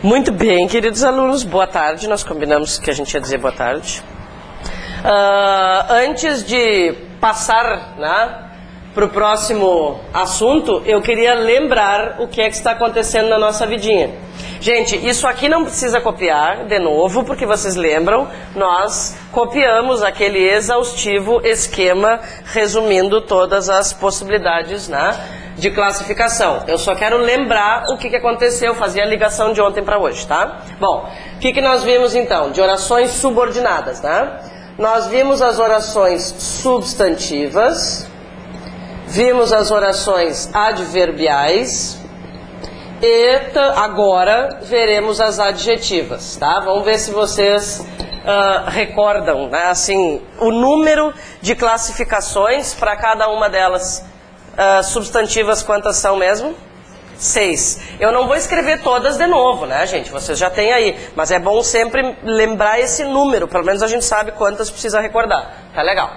Muito bem, queridos alunos, boa tarde. Nós combinamos que a gente ia dizer boa tarde. Antes de passar, para o próximo assunto, eu queria lembrar o que é que está acontecendo na nossa vidinha. Gente, isso aqui não precisa copiar de novo, porque vocês lembram, nós copiamos aquele exaustivo esquema resumindo todas as possibilidades, de classificação. Eu só quero lembrar o que aconteceu, fazer a ligação de ontem para hoje, tá? Bom, o que nós vimos então? De orações subordinadas, Nós vimos as orações substantivas, vimos as orações adverbiais e agora veremos as adjetivas, tá? Vamos ver se vocês recordam, assim, o número de classificações para cada uma delas. Substantivas, quantas são mesmo? 6. Eu não vou escrever todas de novo, gente? Vocês já têm aí. Mas é bom sempre lembrar esse número. Pelo menos a gente sabe quantas precisa recordar. Tá legal.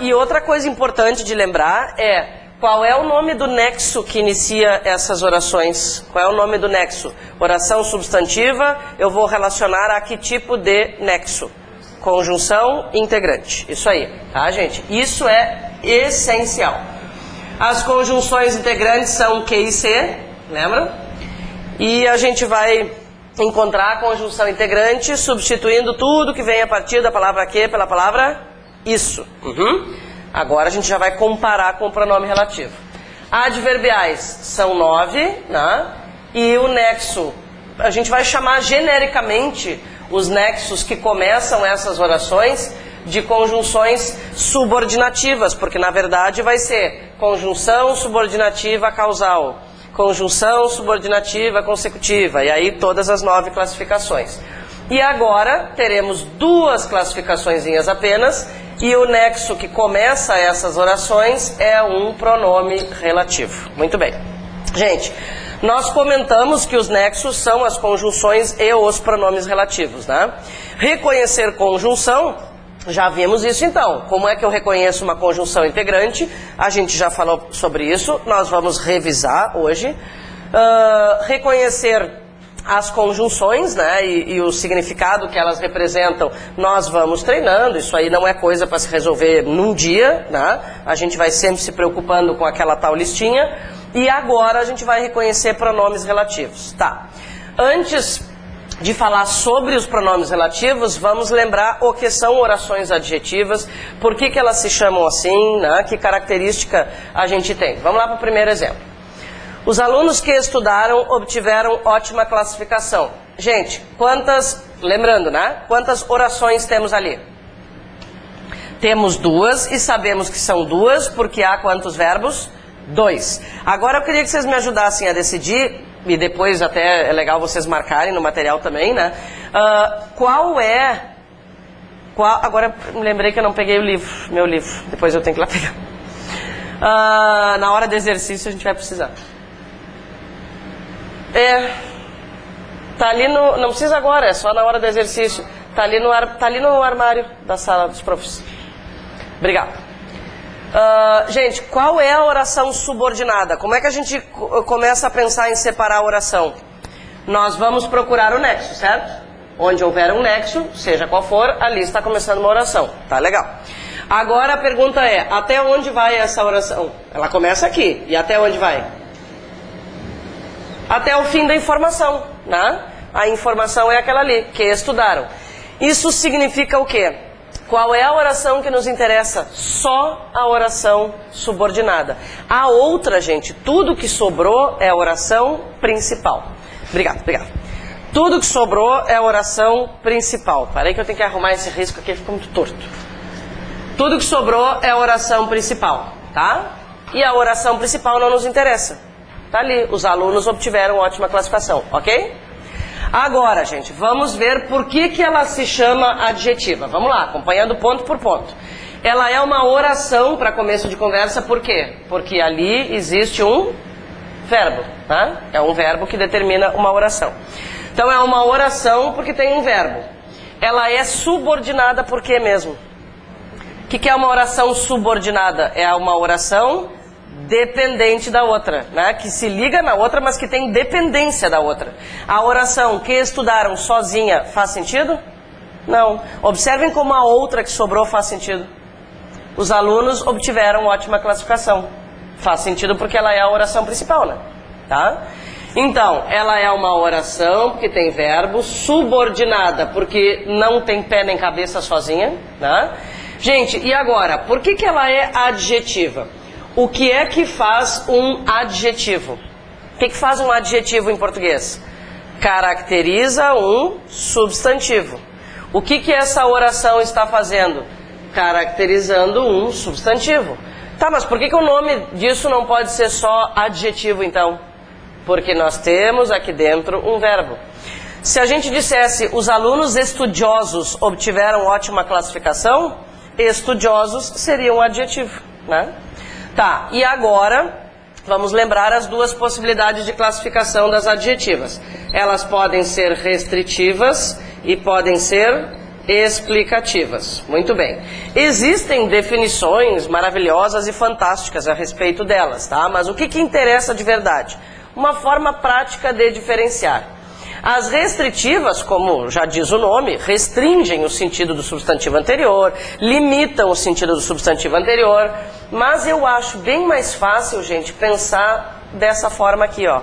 E outra coisa importante de lembrar é qual é o nome do nexo que inicia essas orações. Qual é o nome do nexo? Oração substantiva, eu vou relacionar a que tipo de nexo? Conjunção integrante. Isso aí, tá, gente? Isso é essencial. As conjunções integrantes são Q e C, lembram? E a gente vai encontrar a conjunção integrante substituindo tudo que vem a partir da palavra que pela palavra isso. Agora a gente já vai comparar com o pronome relativo. Adverbiais são 9, e o nexo, a gente vai chamar genericamente os nexos que começam essas orações de conjunções subordinativas, porque na verdade vai ser conjunção subordinativa causal, conjunção subordinativa consecutiva, e aí todas as 9 classificações. E agora teremos 2 classificaçõezinhas apenas, e o nexo que começa essas orações é um pronome relativo. Muito bem. Gente, nós comentamos que os nexos são as conjunções e os pronomes relativos, Reconhecer conjunção, já vimos isso então. Como é que eu reconheço uma conjunção integrante? A gente já falou sobre isso, nós vamos revisar hoje. Reconhecer as conjunções, e o significado que elas representam, nós vamos treinando. Isso aí não é coisa para se resolver num dia, A gente vai sempre se preocupando com aquela tal listinha. E agora a gente vai reconhecer pronomes relativos. Tá. Antes de falar sobre os pronomes relativos, vamos lembrar o que são orações adjetivas, por que elas se chamam assim, que característica a gente tem. Vamos lá para o primeiro exemplo. Os alunos que estudaram obtiveram ótima classificação. Gente, lembrando, quantas orações temos ali? Temos 2 e sabemos que são 2 porque há quantos verbos? 2. Agora eu queria que vocês me ajudassem a decidir, e depois até é legal vocês marcarem no material também, agora me lembrei que eu não peguei meu livro, depois eu tenho que ir lá pegar. Na hora do exercício a gente vai precisar. Tá ali não precisa agora, é só na hora do exercício. Tá ali no armário da sala dos profs. Obrigado. Gente, qual é a oração subordinada? Como é que a gente começa a pensar em separar a oração? Nós vamos procurar o nexo, certo? Onde houver um nexo, seja qual for, ali está começando uma oração. Tá legal. Agora a pergunta é, até onde vai essa oração? Ela começa aqui, e até onde vai? Até o fim da informação, A informação é aquela ali, que estudaram. Isso significa o quê? Qual é a oração que nos interessa? Só a oração subordinada. A outra, gente, tudo que sobrou é a oração principal. Obrigado. Tudo que sobrou é a oração principal. Parei que eu tenho que arrumar esse risco aqui, ficou muito torto. Tudo que sobrou é a oração principal, E a oração principal não nos interessa. Tá ali, os alunos obtiveram ótima classificação, ok? Agora, gente, vamos ver por que ela se chama adjetiva. Vamos lá, acompanhando ponto por ponto. Ela é uma oração para começo de conversa, por quê? Porque ali existe um verbo, É um verbo que determina uma oração. Então é uma oração porque tem um verbo. Ela é subordinada por quê mesmo? O que é uma oração subordinada? É uma oração dependente da outra, né? Que se liga na outra, mas que tem dependência da outra. A oração que estudaram sozinha faz sentido? Não. Observem como a outra que sobrou faz sentido. Os alunos obtiveram ótima classificação. Faz sentido porque ela é a oração principal, né? Tá? Então, ela é uma oração porque tem verbo, subordinada porque não tem pé nem cabeça sozinha, né? Gente, e agora, por que que ela é adjetiva? O que é que faz um adjetivo? O que que faz um adjetivo em português? Caracteriza um substantivo. O que que essa oração está fazendo? Caracterizando um substantivo. Tá, mas por que que o nome disso não pode ser só adjetivo então? Porque nós temos aqui dentro um verbo. Se a gente dissesse os alunos estudiosos obtiveram ótima classificação, estudiosos seria um adjetivo, né? Tá, e agora vamos lembrar as duas possibilidades de classificação das adjetivas. Elas podem ser restritivas e podem ser explicativas. Muito bem. Existem definições maravilhosas e fantásticas a respeito delas, tá? Mas o que que interessa de verdade? Uma forma prática de diferenciar. As restritivas, como já diz o nome, restringem o sentido do substantivo anterior, limitam o sentido do substantivo anterior, mas eu acho bem mais fácil, gente, pensar dessa forma aqui, ó.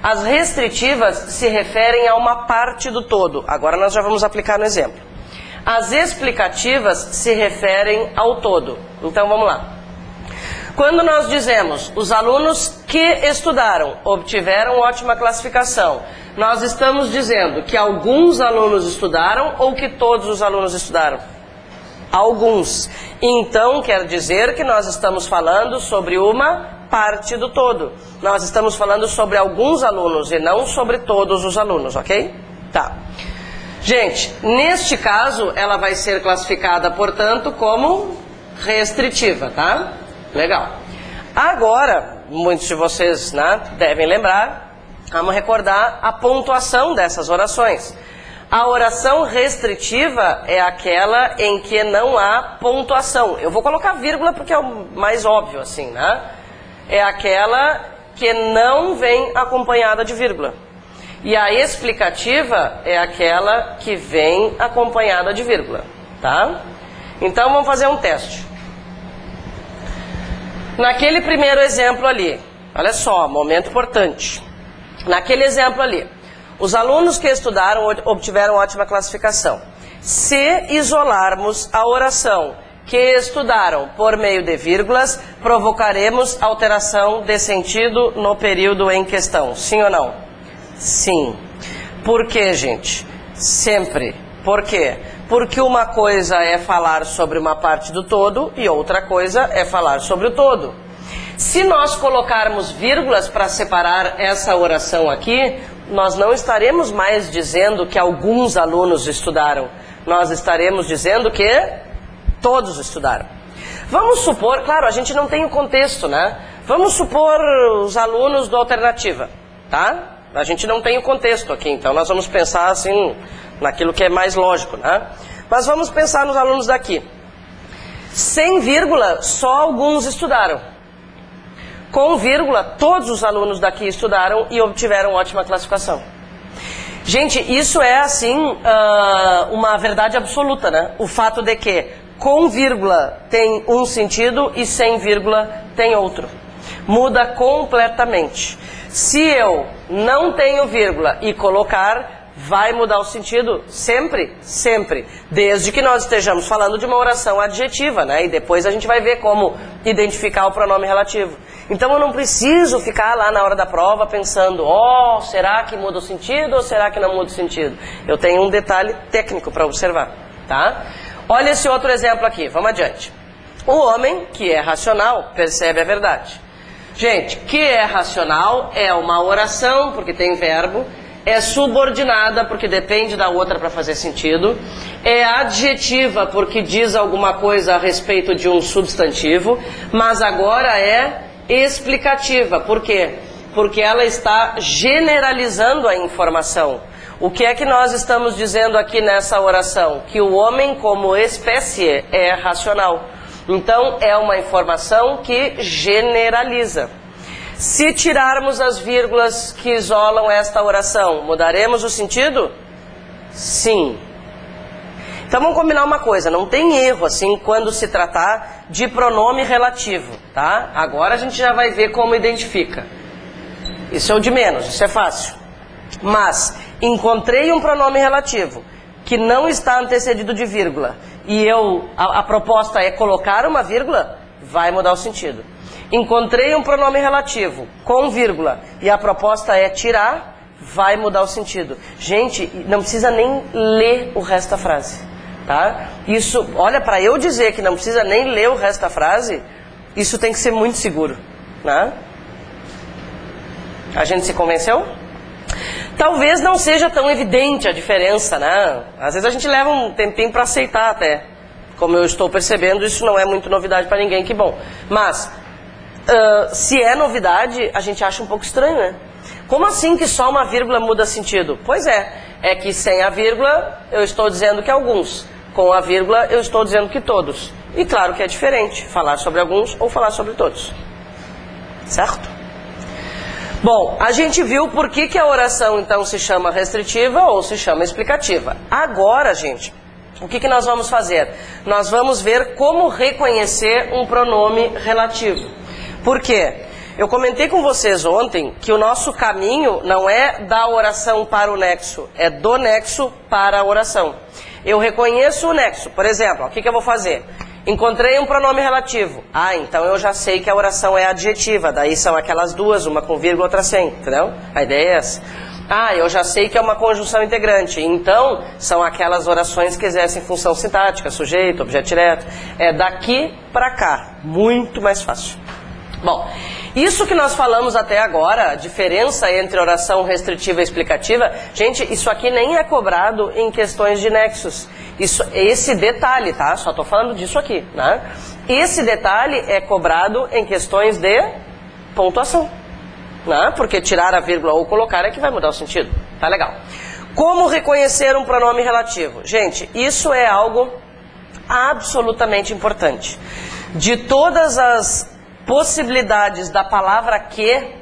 As restritivas se referem a uma parte do todo. Agora nós já vamos aplicar no exemplo. As explicativas se referem ao todo. Então vamos lá. Quando nós dizemos os alunos que estudaram obtiveram ótima classificação, nós estamos dizendo que alguns alunos estudaram ou que todos os alunos estudaram? Alguns. Então quer dizer que nós estamos falando sobre uma parte do todo. Nós estamos falando sobre alguns alunos e não sobre todos os alunos, ok? Tá. Gente, neste caso ela vai ser classificada, portanto, como restritiva, tá? Legal. Agora, muitos de vocês, né, devem lembrar, vamos recordar a pontuação dessas orações. A oração restritiva é aquela em que não há pontuação. Eu vou colocar vírgula porque é o mais óbvio, assim, né? É aquela que não vem acompanhada de vírgula. E a explicativa é aquela que vem acompanhada de vírgula, tá? Então vamos fazer um teste. Naquele primeiro exemplo ali, olha só, momento importante. Naquele exemplo ali, os alunos que estudaram obtiveram ótima classificação. Se isolarmos a oração que estudaram por meio de vírgulas, provocaremos alteração de sentido no período em questão. Sim ou não? Sim. Por quê, gente? Sempre. Por quê? Porque uma coisa é falar sobre uma parte do todo e outra coisa é falar sobre o todo. Se nós colocarmos vírgulas para separar essa oração aqui, nós não estaremos mais dizendo que alguns alunos estudaram. Nós estaremos dizendo que todos estudaram. Vamos supor, claro, a gente não tem o contexto, né? Vamos supor os alunos do Alternativa, tá? A gente não tem o contexto aqui, então nós vamos pensar assim naquilo que é mais lógico, né? Mas vamos pensar nos alunos daqui. Sem vírgula, só alguns estudaram. Com vírgula, todos os alunos daqui estudaram e obtiveram ótima classificação. Gente, isso é assim uma verdade absoluta, né? O fato de que com vírgula tem um sentido e sem vírgula tem outro. Muda completamente. Se eu não tenho vírgula e colocar, vai mudar o sentido sempre? Sempre. Desde que nós estejamos falando de uma oração adjetiva, né? E depois a gente vai ver como identificar o pronome relativo. Então eu não preciso ficar lá na hora da prova pensando, será que muda o sentido ou será que não muda o sentido? Eu tenho um detalhe técnico para observar, tá? Olha esse outro exemplo aqui, vamos adiante. O homem, que é racional, percebe a verdade. Gente, que é racional é uma oração, porque tem verbo, é subordinada, porque depende da outra para fazer sentido, é adjetiva, porque diz alguma coisa a respeito de um substantivo, mas agora é explicativa. Por quê? Porque ela está generalizando a informação. O que é que nós estamos dizendo aqui nessa oração? Que o homem como espécie é racional. Então, é uma informação que generaliza. Se tirarmos as vírgulas que isolam esta oração, mudaremos o sentido? Sim. Então vamos combinar uma coisa, não tem erro assim quando se tratar de pronome relativo, tá? Agora a gente já vai ver como identifica. Isso é o de menos, isso é fácil. Mas encontrei um pronome relativo que não está antecedido de vírgula e a proposta é colocar uma vírgula, vai mudar o sentido. Encontrei um pronome relativo com vírgula e a proposta é tirar, vai mudar o sentido. Gente, não precisa nem ler o resto da frase, tá? Isso, olha, para eu dizer que não precisa nem ler o resto da frase, isso tem que ser muito seguro, né? A gente se convenceu? Talvez não seja tão evidente a diferença, né? Às vezes a gente leva um tempinho para aceitar até. Como eu estou percebendo, isso não é muito novidade para ninguém, que bom. Mas, se é novidade, a gente acha um pouco estranho, né? Como assim que só uma vírgula muda sentido? Pois é que sem a vírgula eu estou dizendo que alguns, com a vírgula eu estou dizendo que todos. E claro que é diferente, falar sobre alguns ou falar sobre todos. Certo? Bom, a gente viu por que a oração então se chama restritiva ou se chama explicativa. Agora, gente, o que nós vamos fazer? Nós vamos ver como reconhecer um pronome relativo. Por quê? Eu comentei com vocês ontem que o nosso caminho não é da oração para o nexo, é do nexo para a oração. Eu reconheço o nexo, por exemplo, o que eu vou fazer? Encontrei um pronome relativo. Ah, então eu já sei que a oração é adjetiva, daí são aquelas duas, uma com vírgula, outra sem, entendeu? A ideia é essa. Ah, eu já sei que é uma conjunção integrante, então são aquelas orações que exercem função sintática, sujeito, objeto direto. É daqui para cá, muito mais fácil. Bom, isso que nós falamos até agora, a diferença entre oração restritiva e explicativa, gente, isso aqui nem é cobrado em questões de nexos. Esse detalhe, tá? Só estou falando disso aqui, né? Esse detalhe é cobrado em questões de pontuação, né? Porque tirar a vírgula ou colocar é que vai mudar o sentido. Tá legal. Como reconhecer um pronome relativo? Gente, isso é algo absolutamente importante. De todas as possibilidades da palavra que,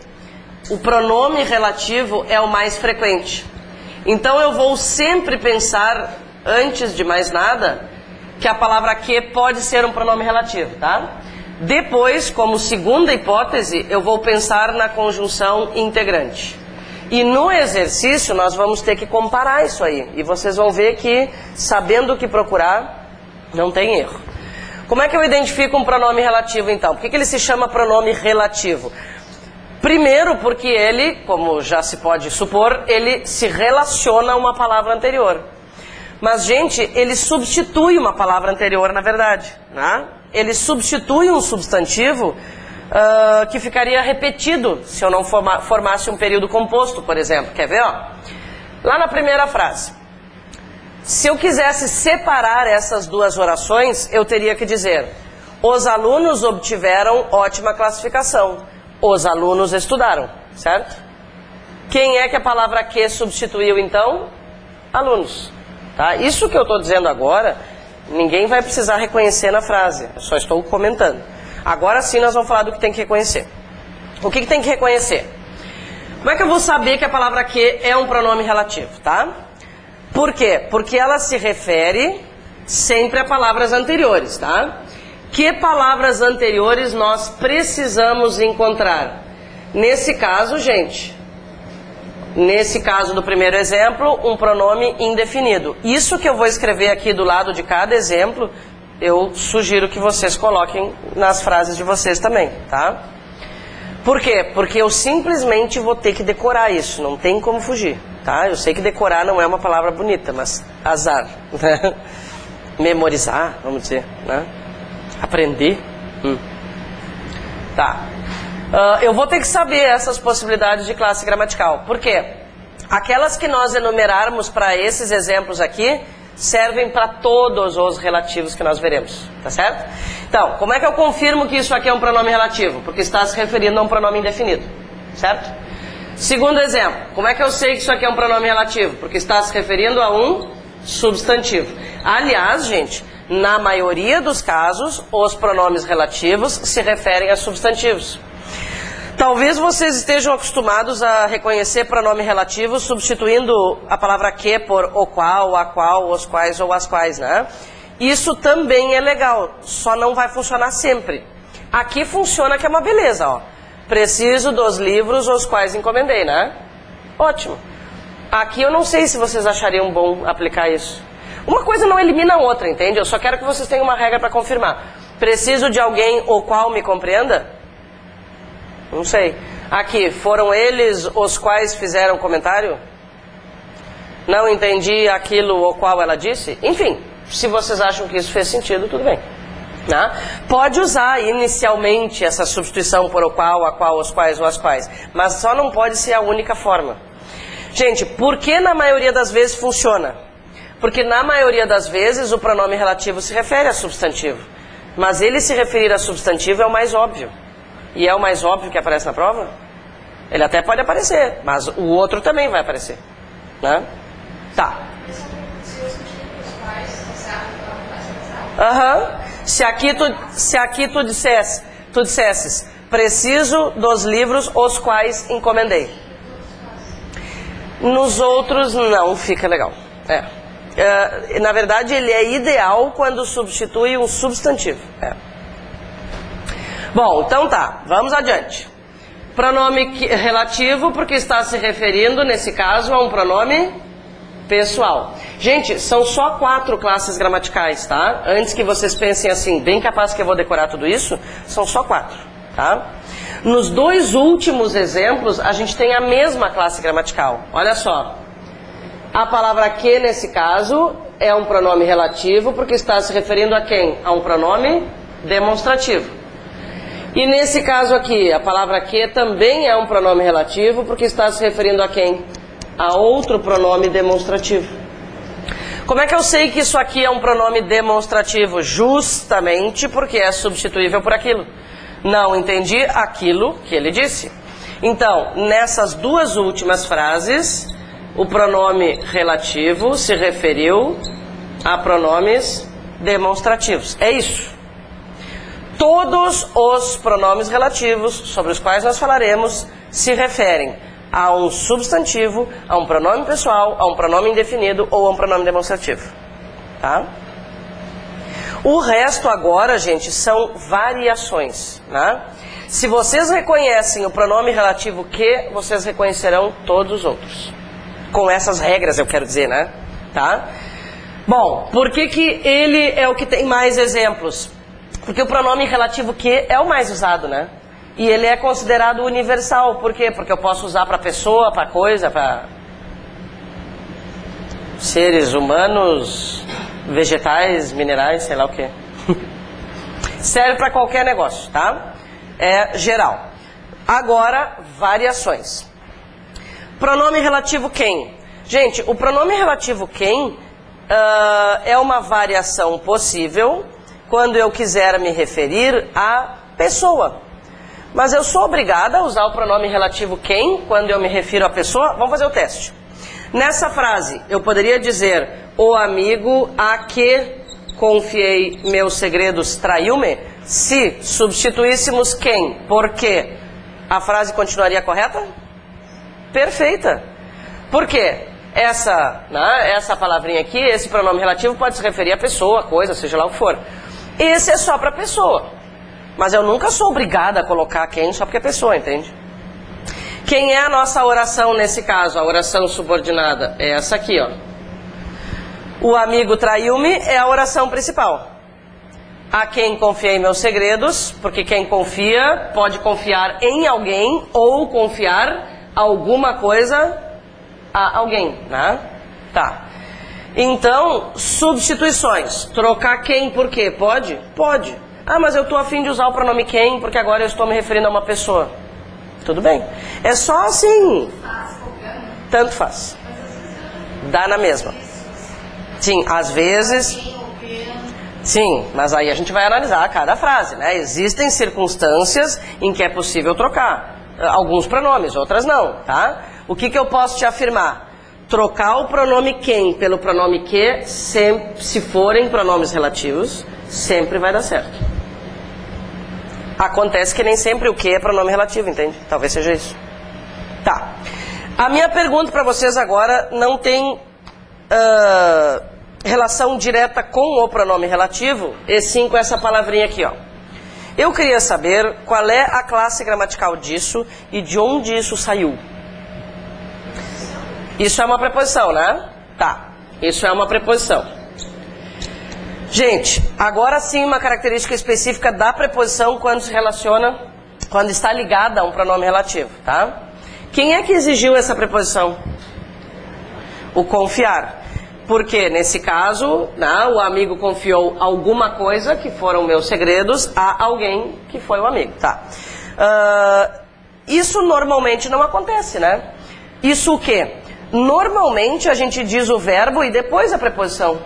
o pronome relativo é o mais frequente. Então eu vou sempre pensar, antes de mais nada, que a palavra que pode ser um pronome relativo, tá? Depois, como segunda hipótese, eu vou pensar na conjunção integrante. E no exercício nós vamos ter que comparar isso aí. E vocês vão ver que, sabendo o que procurar, não tem erro. Como é que eu identifico um pronome relativo, então? Por que ele se chama pronome relativo? Primeiro, porque ele, como já se pode supor, ele se relaciona a uma palavra anterior. Mas, gente, ele substitui uma palavra anterior, na verdade, né? Ele substitui um substantivo que ficaria repetido se eu não formasse um período composto, por exemplo. Quer ver? Ó? Lá na primeira frase. Se eu quisesse separar essas duas orações, eu teria que dizer: os alunos obtiveram ótima classificação. Os alunos estudaram, certo? Quem é que a palavra que substituiu, então? Alunos. Tá? Isso que eu estou dizendo agora, ninguém vai precisar reconhecer na frase. Eu só estou comentando. Agora sim nós vamos falar do que tem que reconhecer. O que tem que reconhecer? Como é que eu vou saber que a palavra que é um pronome relativo, tá? Por quê? Porque ela se refere sempre a palavras anteriores, tá? Que palavras anteriores nós precisamos encontrar? Nesse caso, gente, nesse caso do primeiro exemplo, um pronome indefinido. Isso que eu vou escrever aqui do lado de cada exemplo, eu sugiro que vocês coloquem nas frases de vocês também, tá? Por quê? Porque eu simplesmente vou ter que decorar isso, não tem como fugir, tá? Eu sei que decorar não é uma palavra bonita, mas azar, né? Memorizar, vamos dizer, né? Aprender. Tá. Eu vou ter que saber essas possibilidades de classe gramatical. Por quê? Aquelas que nós enumerarmos para esses exemplos aqui servem para todos os relativos que nós veremos, tá certo? Então, como é que eu confirmo que isso aqui é um pronome relativo? Porque está se referindo a um pronome indefinido, certo? Segundo exemplo, como é que eu sei que isso aqui é um pronome relativo? Porque está se referindo a um substantivo. Aliás, gente, Na maioria dos casos, os pronomes relativos se referem a substantivos. Talvez vocês estejam acostumados a reconhecer pronome relativo substituindo a palavra que por o qual, a qual, os quais ou as quais, né? Isso também é legal, só não vai funcionar sempre. Aqui funciona que é uma beleza, ó. Preciso dos livros os quais encomendei, né? Ótimo. Aqui eu não sei se vocês achariam bom aplicar isso. Uma coisa não elimina a outra, entende? Eu só quero que vocês tenham uma regra para confirmar. Preciso de alguém o qual me compreenda? Não sei. Aqui, foram eles os quais fizeram comentário? Não entendi aquilo o qual ela disse? Enfim, se vocês acham que isso fez sentido, tudo bem. Né? Pode usar inicialmente essa substituição por o qual, a qual, os quais ou as quais. Mas só não pode ser a única forma. Gente, por que na maioria das vezes funciona? Porque na maioria das vezes o pronome relativo se refere a substantivo. Mas ele se referir a substantivo é o mais óbvio. E é o mais óbvio que aparece na prova? Ele até pode aparecer, mas o outro também vai aparecer. Né? Tá. Se aqui tu dissesses, preciso dos livros os quais encomendei. Nos outros não fica legal. Na verdade, ele é ideal quando substitui um substantivo. Bom, então tá, vamos adiante. Pronome relativo, porque está se referindo, nesse caso, a um pronome pessoal. Gente, são só 4 classes gramaticais, tá? Antes que vocês pensem assim, bem capaz que eu vou decorar tudo isso, são só 4, tá? Nos 2 últimos exemplos, a gente tem a mesma classe gramatical. Olha só. A palavra que, nesse caso, é um pronome relativo, porque está se referindo a quem? A um pronome demonstrativo. E nesse caso aqui, a palavra que também é um pronome relativo, porque está se referindo a quem? A outro pronome demonstrativo. Como é que eu sei que isso aqui é um pronome demonstrativo? Justamente porque é substituível por aquilo. Não entendi aquilo que ele disse. Então, nessas 2 últimas frases, o pronome relativo se referiu a pronomes demonstrativos. É isso. Todos os pronomes relativos sobre os quais nós falaremos se referem a um substantivo, a um pronome pessoal, a um pronome indefinido ou a um pronome demonstrativo. Tá? O resto agora, gente, são variações. Né? Se vocês reconhecem o pronome relativo que, vocês reconhecerão todos os outros. Com essas regras, eu quero dizer, né? Tá? Bom, por que que ele é o que tem mais exemplos? Porque o pronome relativo que é o mais usado, né? E ele é considerado universal. Por quê? Porque eu posso usar para pessoa, para coisa, para seres humanos, vegetais, minerais, sei lá o quê. Serve para qualquer negócio, tá? É geral. Agora, variações. Pronome relativo quem? Gente, o pronome relativo quem é uma variação possível quando eu quiser me referir à pessoa. Mas eu sou obrigada a usar o pronome relativo quem quando eu me refiro à pessoa? Vamos fazer o teste. Nessa frase, eu poderia dizer: o amigo a que confiei meus segredos traiu-me? Se substituíssemos quem por que, a frase continuaria correta? Perfeita. Por quê? Essa palavrinha aqui, esse pronome relativo pode se referir à pessoa, coisa, seja lá o que for. Esse é só para pessoa. Mas eu nunca sou obrigada a colocar quem só porque é pessoa, entende? Quem é a nossa oração nesse caso? A oração subordinada é essa aqui, ó. O amigo traiu-me é a oração principal. A quem confiei meus segredos, porque quem confia pode confiar em alguém ou confiar alguma coisa a alguém, né? Tá. Então, substituições. Trocar quem por quê? Pode? Pode. Ah, mas eu estou a fim de usar o pronome quem porque agora eu estou me referindo a uma pessoa. Tudo bem. É só assim. Tanto faz. Dá na mesma. Sim, às vezes... Sim, mas aí a gente vai analisar cada frase, né? Existem circunstâncias em que é possível trocar alguns pronomes, outras não, tá? O que eu posso te afirmar? trocar o pronome quem pelo pronome que, sempre, se forem pronomes relativos, sempre vai dar certo. Acontece que nem sempre o que é pronome relativo, entende? Talvez seja isso. Tá. A minha pergunta para vocês agora não tem relação direta com o pronome relativo, e sim com essa palavrinha aqui, ó. Eu queria saber qual é a classe gramatical disso e de onde isso saiu. Isso é uma preposição, né? Tá. Isso é uma preposição. Gente, agora sim uma característica específica da preposição quando se relaciona, quando está ligada a um pronome relativo, tá? Quem é que exigiu essa preposição? O confiar. Porque, nesse caso, né, o amigo confiou alguma coisa, que foram meus segredos, a alguém que foi o amigo, tá? Isso normalmente não acontece, né? Isso o quê? Normalmente a gente diz o verbo e depois a preposição,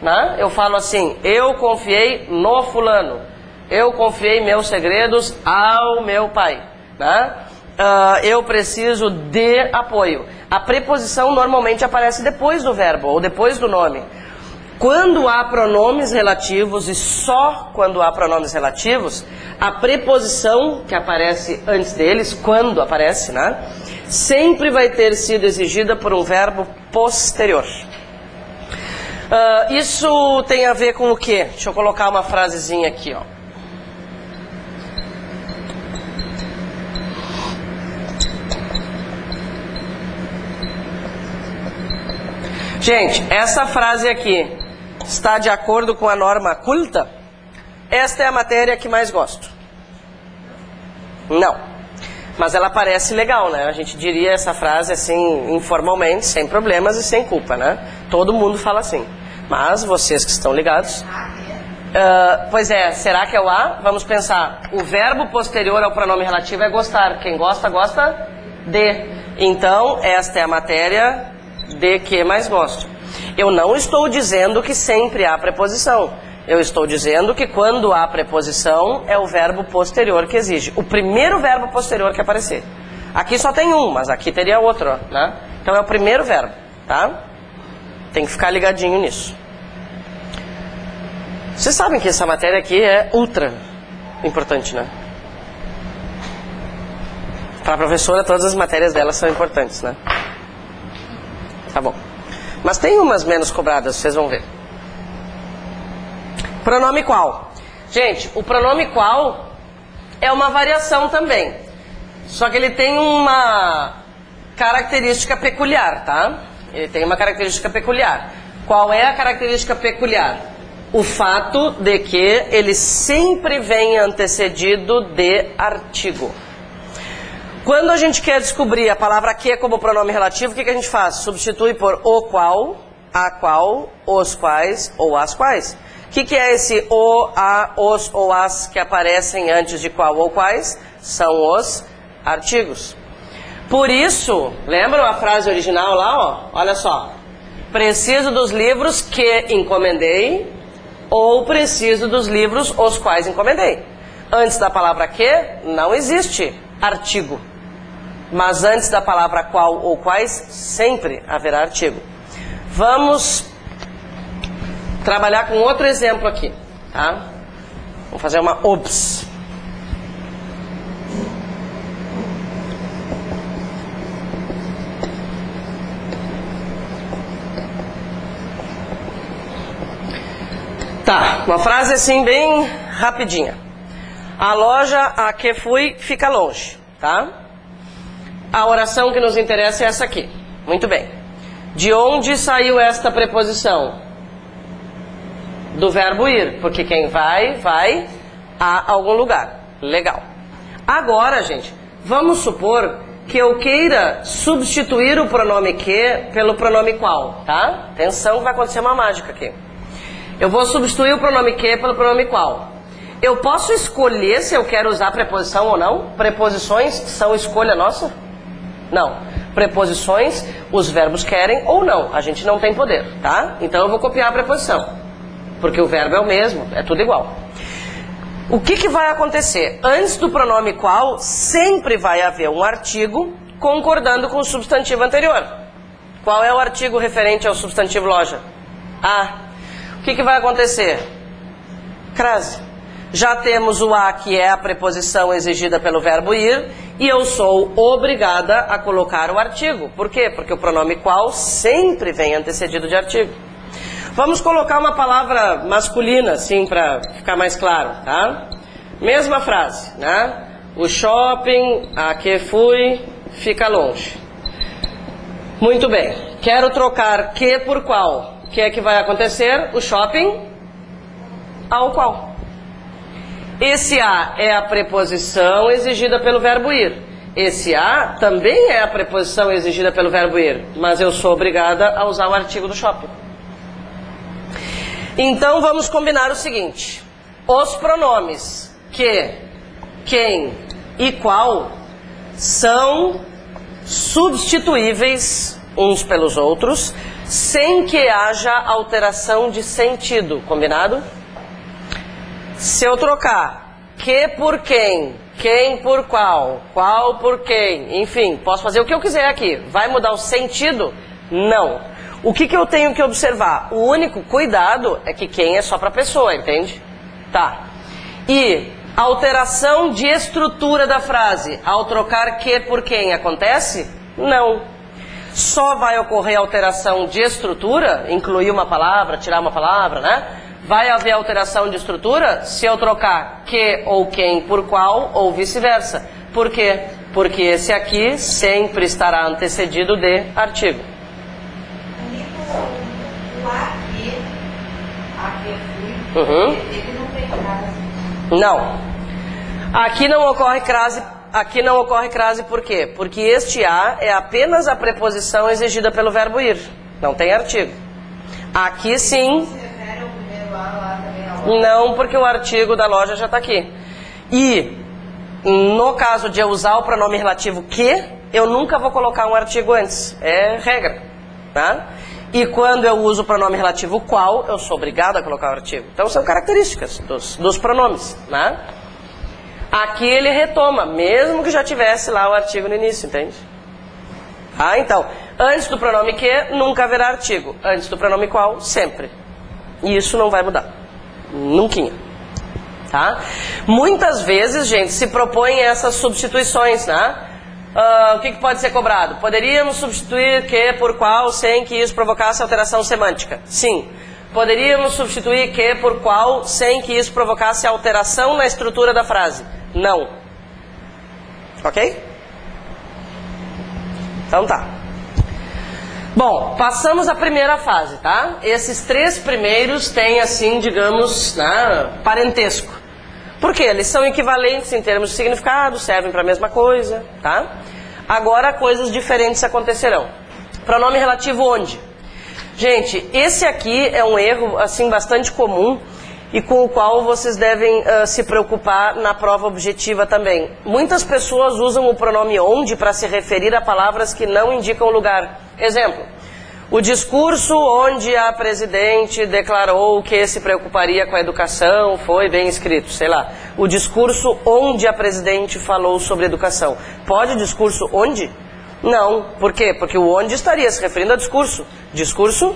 né? Eu falo assim, eu confiei no fulano, eu confiei meus segredos ao meu pai, né? Eu preciso de apoio. A preposição normalmente aparece depois do verbo ou depois do nome. Quando há pronomes relativos, e só quando há pronomes relativos, a preposição que aparece antes deles, quando aparece, né, sempre vai ter sido exigida por um verbo posterior. Isso tem a ver com o quê? Deixa eu colocar uma frasezinha aqui, ó. Gente, essa frase aqui está de acordo com a norma culta? Esta é a matéria que mais gosto. Não. Mas ela parece legal, né? A gente diria essa frase assim, informalmente, sem problemas e sem culpa, né? Todo mundo fala assim. Mas vocês que estão ligados... pois é, será que é o A? Vamos pensar. O verbo posterior ao pronome relativo é gostar. Quem gosta, gosta de. Então, esta é a matéria de que mais gosto. Eu não estou dizendo que sempre há preposição. Eu estou dizendo que quando há preposição é o verbo posterior que exige. O primeiro verbo posterior que aparecer. Aqui só tem um, mas aqui teria outro, né? Então é o primeiro verbo, tá? Tem que ficar ligadinho nisso. Vocês sabem que essa matéria aqui é ultra importante, né? Para a professora, todas as matérias dela são importantes, né? Tá bom. Mas tem umas menos cobradas, vocês vão ver. Pronome qual? Gente, o pronome qual é uma variação também. Só que ele tem uma característica peculiar, tá? Ele tem uma característica peculiar. Qual é a característica peculiar? O fato de que ele sempre vem antecedido de artigo. Quando a gente quer descobrir a palavra que como pronome relativo, o que a gente faz? Substitui por o qual, a qual, os quais ou as quais. O que é esse o, a, os ou as que aparecem antes de qual ou quais? São os artigos. Por isso, lembram a frase original lá? Ó? Olha só. Preciso dos livros que encomendei ou preciso dos livros os quais encomendei. Antes da palavra que, não existe artigo. Mas antes da palavra qual ou quais, sempre haverá artigo. Vamos trabalhar com outro exemplo aqui, tá? Vamos fazer uma OBS. Tá, uma frase assim bem rapidinha. A loja a que fui fica longe, tá? A oração que nos interessa é essa aqui. Muito bem. De onde saiu esta preposição? Do verbo ir, porque quem vai, vai a algum lugar. Legal. Agora, gente, vamos supor que eu queira substituir o pronome que pelo pronome qual, tá? Atenção, vai acontecer uma mágica aqui. Eu vou substituir o pronome que pelo pronome qual. Eu posso escolher se eu quero usar preposição ou não? Preposições são escolha nossa? Não. Preposições, os verbos querem ou não. A gente não tem poder, tá? Então eu vou copiar a preposição. Porque o verbo é o mesmo, é tudo igual. O que vai acontecer? Antes do pronome qual, sempre vai haver um artigo concordando com o substantivo anterior. Qual é o artigo referente ao substantivo loja? A. O que vai acontecer? Crase. Já temos o a, que é a preposição exigida pelo verbo ir, e eu sou obrigada a colocar o artigo. Por quê? Porque o pronome qual sempre vem antecedido de artigo. Vamos colocar uma palavra masculina, assim, para ficar mais claro, tá? Mesma frase, né? O shopping, a que fui, fica longe. Muito bem. Quero trocar que por qual. O que é que vai acontecer? O shopping ao qual. Esse a é a preposição exigida pelo verbo ir. Esse a também é a preposição exigida pelo verbo ir, mas eu sou obrigada a usar o artigo do shopping. Então vamos combinar o seguinte: os pronomes que, quem e qual são substituíveis uns pelos outros, sem que haja alteração de sentido, combinado? Se eu trocar que por quem por qual por quem, enfim, posso fazer o que eu quiser aqui. Vai mudar o sentido? Não. O que eu tenho que observar? O único cuidado é que quem é só para pessoa, entende? Tá. E a alteração de estrutura da frase ao trocar que por quem acontece? Não. Só vai ocorrer alteração de estrutura, incluir uma palavra, tirar uma palavra, né? Vai haver alteração de estrutura se eu trocar que ou quem por qual ou vice-versa. Por quê? Porque esse aqui sempre estará antecedido de artigo. Ele não tem crase. Não. Aqui não ocorre crase por quê? Porque este a é apenas a preposição exigida pelo verbo ir. Não tem artigo. Aqui sim. Não, porque o artigo da loja já está aqui. E no caso de eu usar o pronome relativo que, eu nunca vou colocar um artigo antes. É regra, tá? E quando eu uso o pronome relativo qual, eu sou obrigado a colocar o artigo. Então são características dos pronomes, né? Aqui ele retoma, mesmo que já tivesse lá o artigo no início, entende? Ah, então, antes do pronome que, nunca haverá artigo. Antes do pronome qual, sempre. E isso não vai mudar. Nunquinha. Tá? Muitas vezes, gente, se propõem essas substituições, né? O que pode ser cobrado? Poderíamos substituir que por qual sem que isso provocasse alteração semântica? Sim. Poderíamos substituir que por qual sem que isso provocasse alteração na estrutura da frase? Não. Ok? Então tá. Bom, passamos a primeira fase, tá? Esses três primeiros têm, assim, digamos, né, parentesco. Por quê? Eles são equivalentes em termos de significado, servem para a mesma coisa, tá? Agora coisas diferentes acontecerão. Pronome relativo onde? Gente, esse aqui é um erro, assim, bastante comum e com o qual vocês devem se preocupar na prova objetiva também. Muitas pessoas usam o pronome onde para se referir a palavras que não indicam lugar. Exemplo, o discurso onde a presidente declarou que se preocuparia com a educação foi bem escrito, sei lá. O discurso onde a presidente falou sobre educação. Pode discurso onde? Não. Por quê? Porque o onde estaria se referindo a discurso. Discurso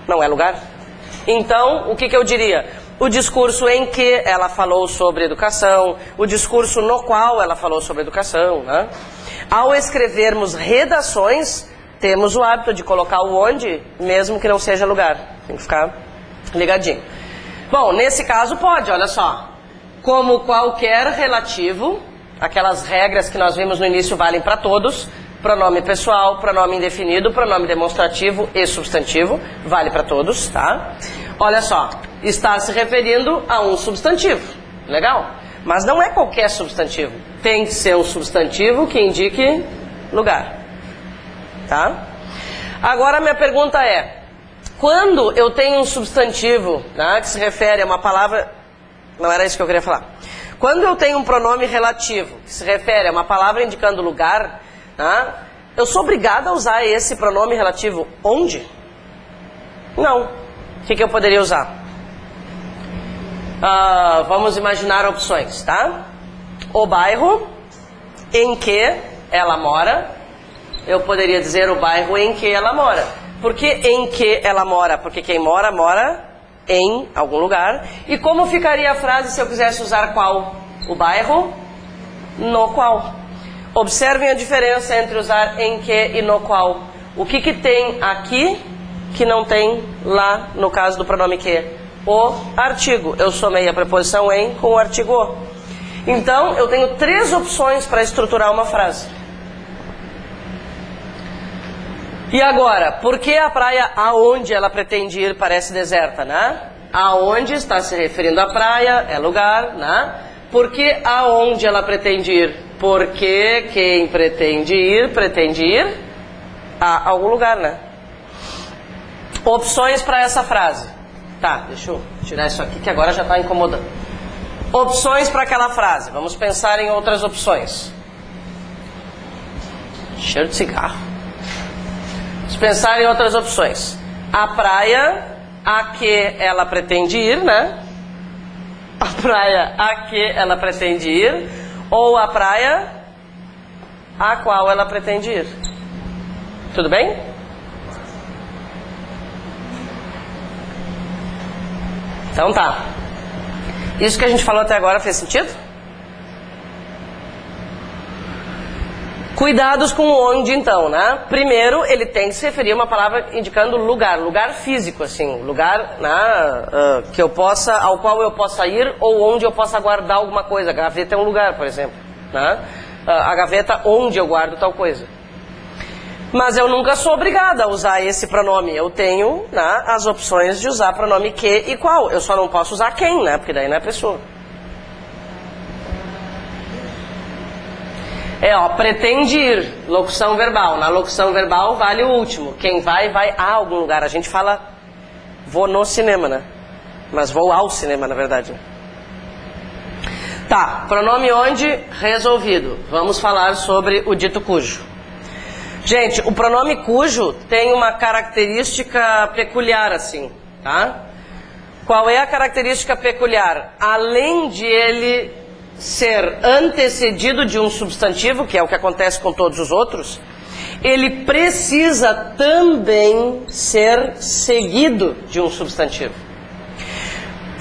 não é lugar. Então, o que eu diria? O discurso em que ela falou sobre educação, o discurso no qual ela falou sobre educação, né? Ao escrevermos redações, temos o hábito de colocar o onde, mesmo que não seja lugar. Tem que ficar ligadinho. Bom, nesse caso pode, olha só. Como qualquer relativo, aquelas regras que nós vimos no início valem para todos. Pronome pessoal, pronome indefinido, pronome demonstrativo e substantivo, vale para todos, tá? Olha só, está se referindo a um substantivo, legal? Mas não é qualquer substantivo, tem que ser um substantivo que indique lugar, tá? Agora a minha pergunta é, quando eu tenho um substantivo, né, que se refere a uma palavra, não era isso que eu queria falar. Quando eu tenho um pronome relativo, que se refere a uma palavra indicando lugar, eu sou obrigado a usar esse pronome relativo onde? Não. O que eu poderia usar? Vamos imaginar opções, tá? O bairro em que ela mora eu poderia dizer o bairro em que ela mora. Por que em que ela mora? Porque quem mora, mora em algum lugar. E como ficaria a frase se eu quisesse usar qual? O bairro no qual. Observem a diferença entre usar em que e no qual. O que tem aqui que não tem lá no caso do pronome que? O artigo. Eu somei a preposição em com o artigo o. Então, eu tenho 3 opções para estruturar uma frase. E agora, por que a praia aonde ela pretende ir parece deserta, né? Aonde está se referindo à praia, é lugar, né? Por que aonde ela pretende ir? Porque quem pretende ir a algum lugar, né? Opções para essa frase. Tá, deixa eu tirar isso aqui que agora já está incomodando. Opções para aquela frase. Vamos pensar em outras opções. Cheiro de cigarro. Vamos pensar em outras opções. A praia a que ela pretende ir, né? A praia a que ela pretende ir, ou a praia a qual ela pretende ir. Tudo bem? Então tá. Isso que a gente falou até agora fez sentido? Cuidados com o onde então, né? Primeiro, ele tem que se referir a uma palavra indicando lugar, lugar físico, assim, lugar, né, que eu possa, ao qual eu possa ir ou onde eu possa guardar alguma coisa. A gaveta é um lugar, por exemplo, né? A gaveta onde eu guardo tal coisa. Mas eu nunca sou obrigada a usar esse pronome. Eu tenho, né, as opções de usar pronome que e qual. Eu só não posso usar quem, né? Porque daí não é pessoa. Pretende ir, locução verbal. Na locução verbal vale o último. Quem vai a algum lugar. A gente fala, vou no cinema, né? Mas vou ao cinema, na verdade. Tá, pronome onde, resolvido. Vamos falar sobre o dito cujo. Gente, o pronome cujo tem uma característica peculiar, assim, tá? Qual é a característica peculiar? Além de ele ser antecedido de um substantivo, que é o que acontece com todos os outros, ele precisa também ser seguido de um substantivo.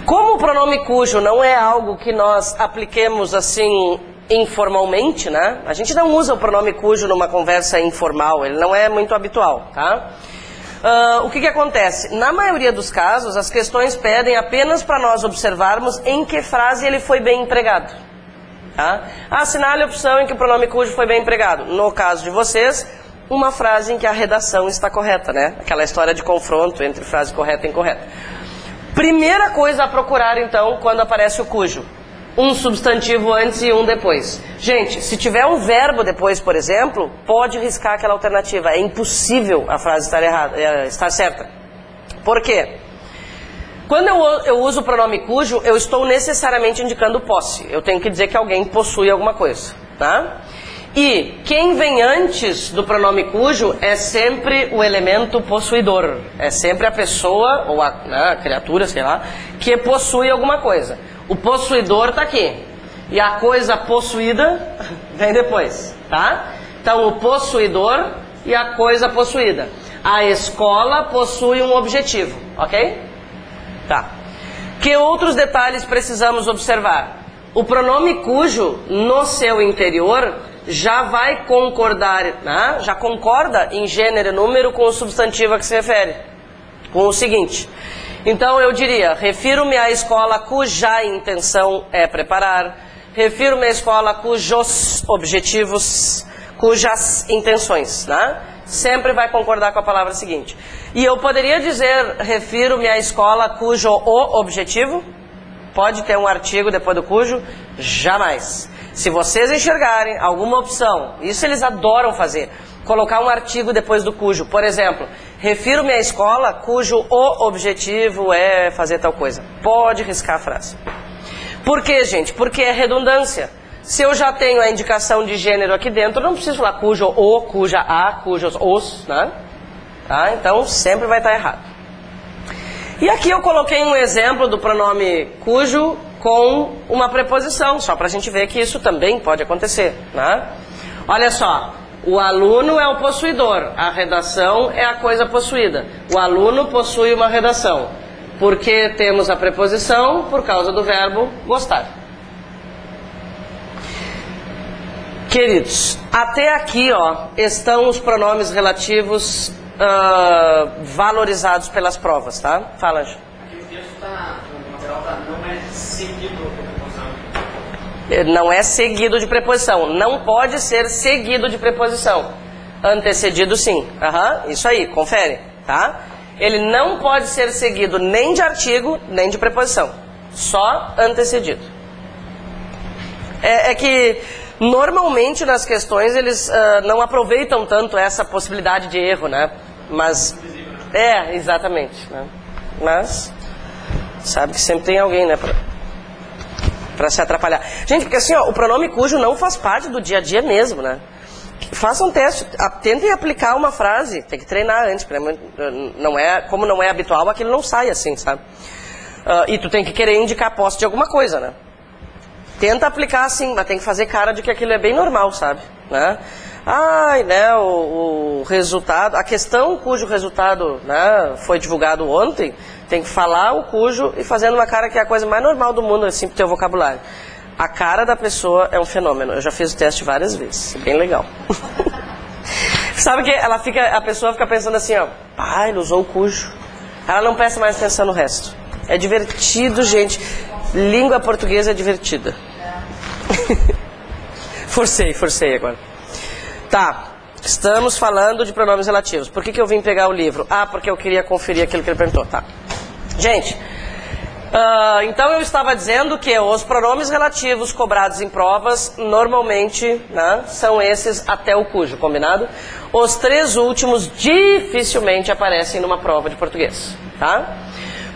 Como o pronome cujo não é algo que nós apliquemos assim informalmente, né? A gente não usa o pronome cujo numa conversa informal, ele não é muito habitual, tá? O que acontece? Na maioria dos casos, as questões pedem apenas para nós observarmos em que frase ele foi bem empregado. Tá? Assinale a opção em que o pronome cujo foi bem empregado. No caso de vocês, uma frase em que a redação está correta, né? Aquela história de confronto entre frase correta e incorreta. Primeira coisa a procurar, então, quando aparece o cujo. Um substantivo antes e um depois. Gente, se tiver um verbo depois, por exemplo, pode riscar aquela alternativa. É impossível a frase estar errada, estar certa. Por quê? Quando eu uso o pronome cujo, eu estou necessariamente indicando posse. Eu tenho que dizer que alguém possui alguma coisa, tá? E quem vem antes do pronome cujo é sempre o elemento possuidor. É sempre a pessoa, ou a criatura, sei lá, que possui alguma coisa. O possuidor está aqui. E a coisa possuída vem depois, tá? Então, o possuidor e a coisa possuída. A escola possui um objetivo, ok? Tá. Que outros detalhes precisamos observar? O pronome cujo, no seu interior, já vai concordar, né? Já concorda em gênero e número com o substantivo a que se refere. Com o seguinte. Então eu diria, refiro-me à escola cuja intenção é preparar. Refiro-me à escola cujos objetivos, cujas intenções, né? Sempre vai concordar com a palavra seguinte. E eu poderia dizer, refiro-me à escola cujo o objetivo? Pode ter um artigo depois do cujo? Jamais. Se vocês enxergarem alguma opção, isso eles adoram fazer, colocar um artigo depois do cujo. Por exemplo, refiro-me à escola cujo o objetivo é fazer tal coisa. Pode riscar a frase. Por quê, gente? Porque é redundância. Se eu já tenho a indicação de gênero aqui dentro, eu não preciso falar cujo o, cuja a, cujos os, né? Tá? Então sempre vai estar errado. E aqui eu coloquei um exemplo do pronome cujo com uma preposição, só para a gente ver que isso também pode acontecer, né? Olha só, O aluno é o possuidor, a redação é a coisa possuída. O aluno possui uma redação. Por que temos a preposição? Por causa do verbo gostar. Queridos, até aqui estão os pronomes relativos valorizados pelas provas, tá? Fala, Ju. Aqui o texto está, no material não é seguido de preposição. Não é seguido de preposição. Não pode ser seguido de preposição. Antecedido, sim. Isso aí, confere, tá? Ele não pode ser seguido nem de artigo, nem de preposição. Só antecedido. É que normalmente nas questões eles não aproveitam tanto essa possibilidade de erro, né? Mas exatamente, né? Mas sabe que sempre tem alguém, né, pra se atrapalhar. Gente, porque assim, o pronome cujo não faz parte do dia a dia mesmo, né? Façam um teste, tentem aplicar uma frase, tem que treinar antes, como não é habitual, aquilo não sai assim, sabe? E tu tem que querer indicar a posse de alguma coisa, né? Tenta aplicar assim, mas tem que fazer cara de que aquilo é bem normal, sabe? Né? O resultado, a questão cujo resultado, né, foi divulgado ontem, tem que falar o cujo e fazendo uma cara que é a coisa mais normal do mundo, assim, pro teu vocabulário. A cara da pessoa é um fenômeno. Eu já fiz o teste várias vezes, bem legal. Sabe que a pessoa fica pensando assim, ele usou o cujo. Ela não presta mais atenção no resto. É divertido, gente. Língua portuguesa é divertida. Forcei agora. Tá, estamos falando de pronomes relativos. Por que eu vim pegar o livro? Porque eu queria conferir aquilo que ele perguntou, tá? Gente, então eu estava dizendo que os pronomes relativos cobrados em provas, normalmente, né, são esses até o cujo, combinado? Os 3 últimos dificilmente aparecem numa prova de português, tá?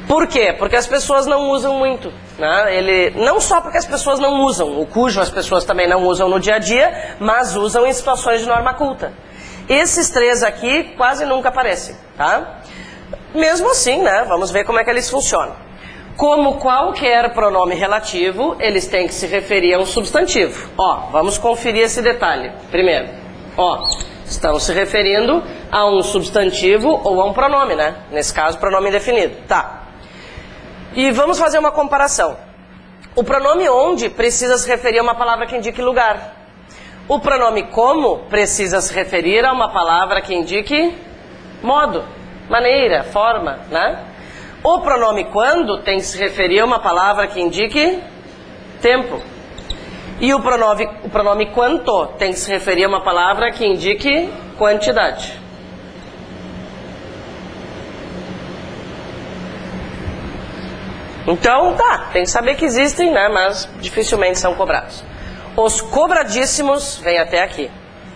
Por quê? Porque as pessoas não usam muito, né? Não só porque as pessoas não usam, o cujo as pessoas também não usam no dia a dia, mas usam em situações de norma culta. Esses 3 aqui quase nunca aparecem, tá? Mesmo assim, né? Vamos ver como é que eles funcionam. Como qualquer pronome relativo, eles têm que se referir a um substantivo. Vamos conferir esse detalhe primeiro. Estão se referindo a um substantivo ou a um pronome, né? Nesse caso, pronome indefinido. Tá. E vamos fazer uma comparação. O pronome onde precisa se referir a uma palavra que indique lugar. O pronome como precisa se referir a uma palavra que indique modo, maneira, forma, né? O pronome quando tem que se referir a uma palavra que indique tempo. E o pronome quanto tem que se referir a uma palavra que indique quantidade. Então, tem que saber que existem, né, mas dificilmente são cobrados. Os cobradíssimos vêm até aqui.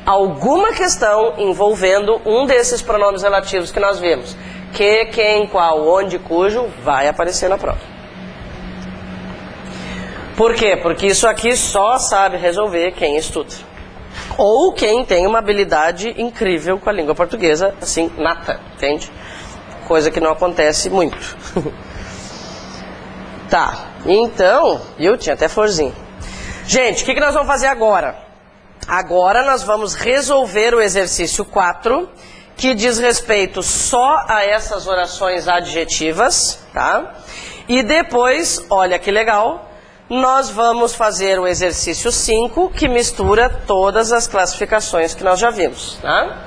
Alguma questão envolvendo um desses pronomes relativos que nós vimos. Que, quem, qual, onde, cujo, vai aparecer na prova. Por quê? Porque isso aqui só sabe resolver quem estuda. Ou quem tem uma habilidade incrível com a língua portuguesa, assim, nata, entende? Coisa que não acontece muito. Tá, então, tinha até florzinho. Gente, o que nós vamos fazer agora? Agora nós vamos resolver o exercício 4, que diz respeito só a essas orações adjetivas, tá? E depois, olha que legal, nós vamos fazer o exercício 5, que mistura todas as classificações que nós já vimos, tá?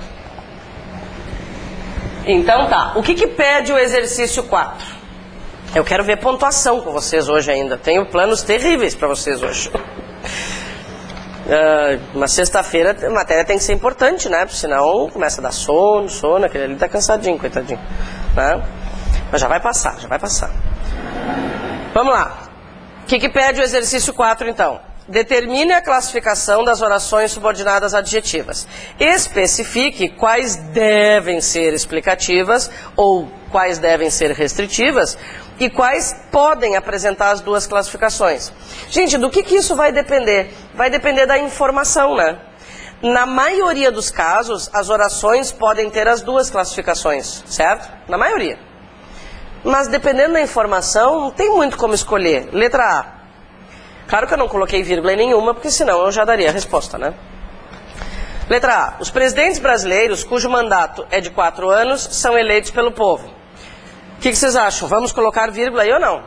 Então tá, o que pede o exercício 4? Eu quero ver pontuação com vocês hoje ainda. Tenho planos terríveis para vocês hoje. Uma sexta-feira a matéria tem que ser importante, né? Porque senão começa a dar sono, aquele ali tá cansadinho, coitadinho, né? Mas já vai passar. Vamos lá. O que pede o exercício 4 então? Determine a classificação das orações subordinadas adjetivas. Especifique quais devem ser explicativas ou quais devem ser restritivas e quais podem apresentar as duas classificações. Gente, do que isso vai depender? Vai depender da informação, né? Na maioria dos casos, as orações podem ter as duas classificações, certo? Na maioria. Mas dependendo da informação, não tem muito como escolher. Letra A. Claro que eu não coloquei vírgula em nenhuma, porque senão eu já daria a resposta, né? Letra A. Os presidentes brasileiros, cujo mandato é de 4 anos, são eleitos pelo povo. O que vocês acham? Vamos colocar vírgula aí ou não?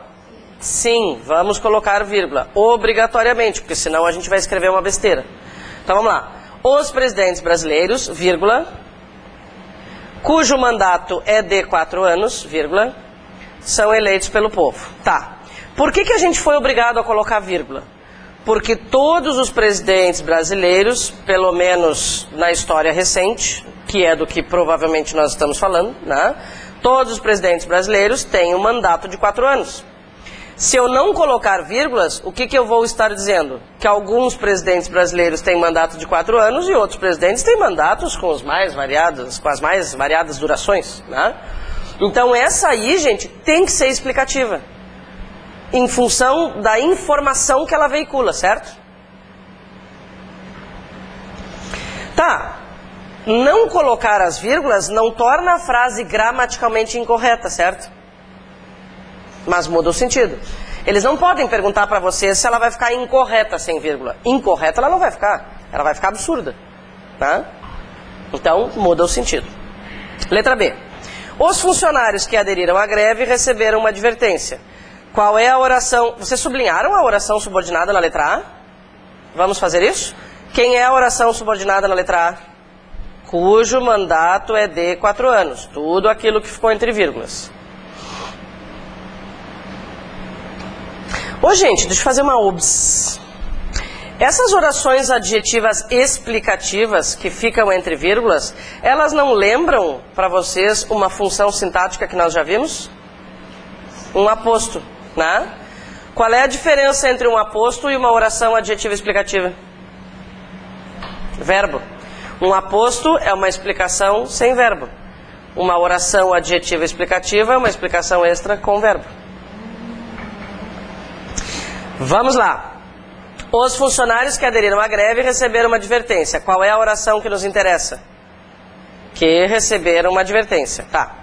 Sim, vamos colocar vírgula. Obrigatoriamente, porque senão a gente vai escrever uma besteira. Então vamos lá. Os presidentes brasileiros, vírgula, cujo mandato é de 4 anos, vírgula, são eleitos pelo povo. Tá. Por que a gente foi obrigado a colocar vírgula? Porque todos os presidentes brasileiros, pelo menos na história recente, que é do que provavelmente nós estamos falando, né? Todos os presidentes brasileiros têm um mandato de 4 anos. Se eu não colocar vírgulas, o que eu vou estar dizendo? Que alguns presidentes brasileiros têm mandato de 4 anos e outros presidentes têm mandatos com as mais variadas durações, né? Então essa aí, gente, tem que ser explicativa, em função da informação que ela veicula, certo? Tá. Não colocar as vírgulas não torna a frase gramaticalmente incorreta, certo? Mas muda o sentido. Eles não podem perguntar para você se ela vai ficar incorreta sem vírgula. Incorreta ela não vai ficar. Ela vai ficar absurda. Tá? Então, muda o sentido. Letra B. Os funcionários que aderiram à greve receberam uma advertência. Qual é a oração? Vocês sublinharam a oração subordinada na letra A? Vamos fazer isso? Quem é a oração subordinada na letra A? Cujo mandato é de 4 anos. Tudo aquilo que ficou entre vírgulas. Ô, gente, deixa eu fazer uma obs. Essas orações adjetivas explicativas que ficam entre vírgulas, elas não lembram para vocês uma função sintática que nós já vimos? Um aposto, né? Qual é a diferença entre um aposto e uma oração adjetiva explicativa? Verbo. Um aposto é uma explicação sem verbo. Uma oração adjetiva explicativa é uma explicação extra com verbo. Vamos lá. Os funcionários que aderiram à greve receberam uma advertência. Qual é a oração que nos interessa? Que receberam uma advertência. Tá.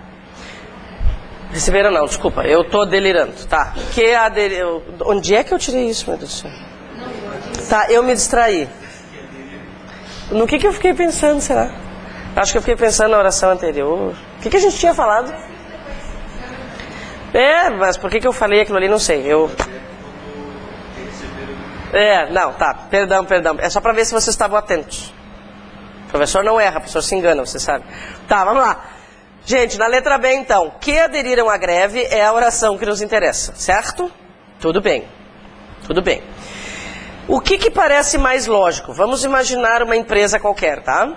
Receberam não, desculpa. Eu tô delirando. Tá. Que aderiram... Onde é que eu tirei isso, meu Deus do céu? Tá, eu me distraí. No que eu fiquei pensando, será? Acho que eu fiquei pensando na oração anterior. O que a gente tinha falado? Mas por que eu falei aquilo ali, não sei. Não, tá. Perdão. É só pra ver se vocês estavam atentos. O professor não erra, o professor se engana, você sabe. Tá, vamos lá. Gente, na letra B, então. Que aderiram à greve é a oração que nos interessa, certo? Tudo bem. Tudo bem. O que parece mais lógico? Vamos imaginar uma empresa qualquer, tá?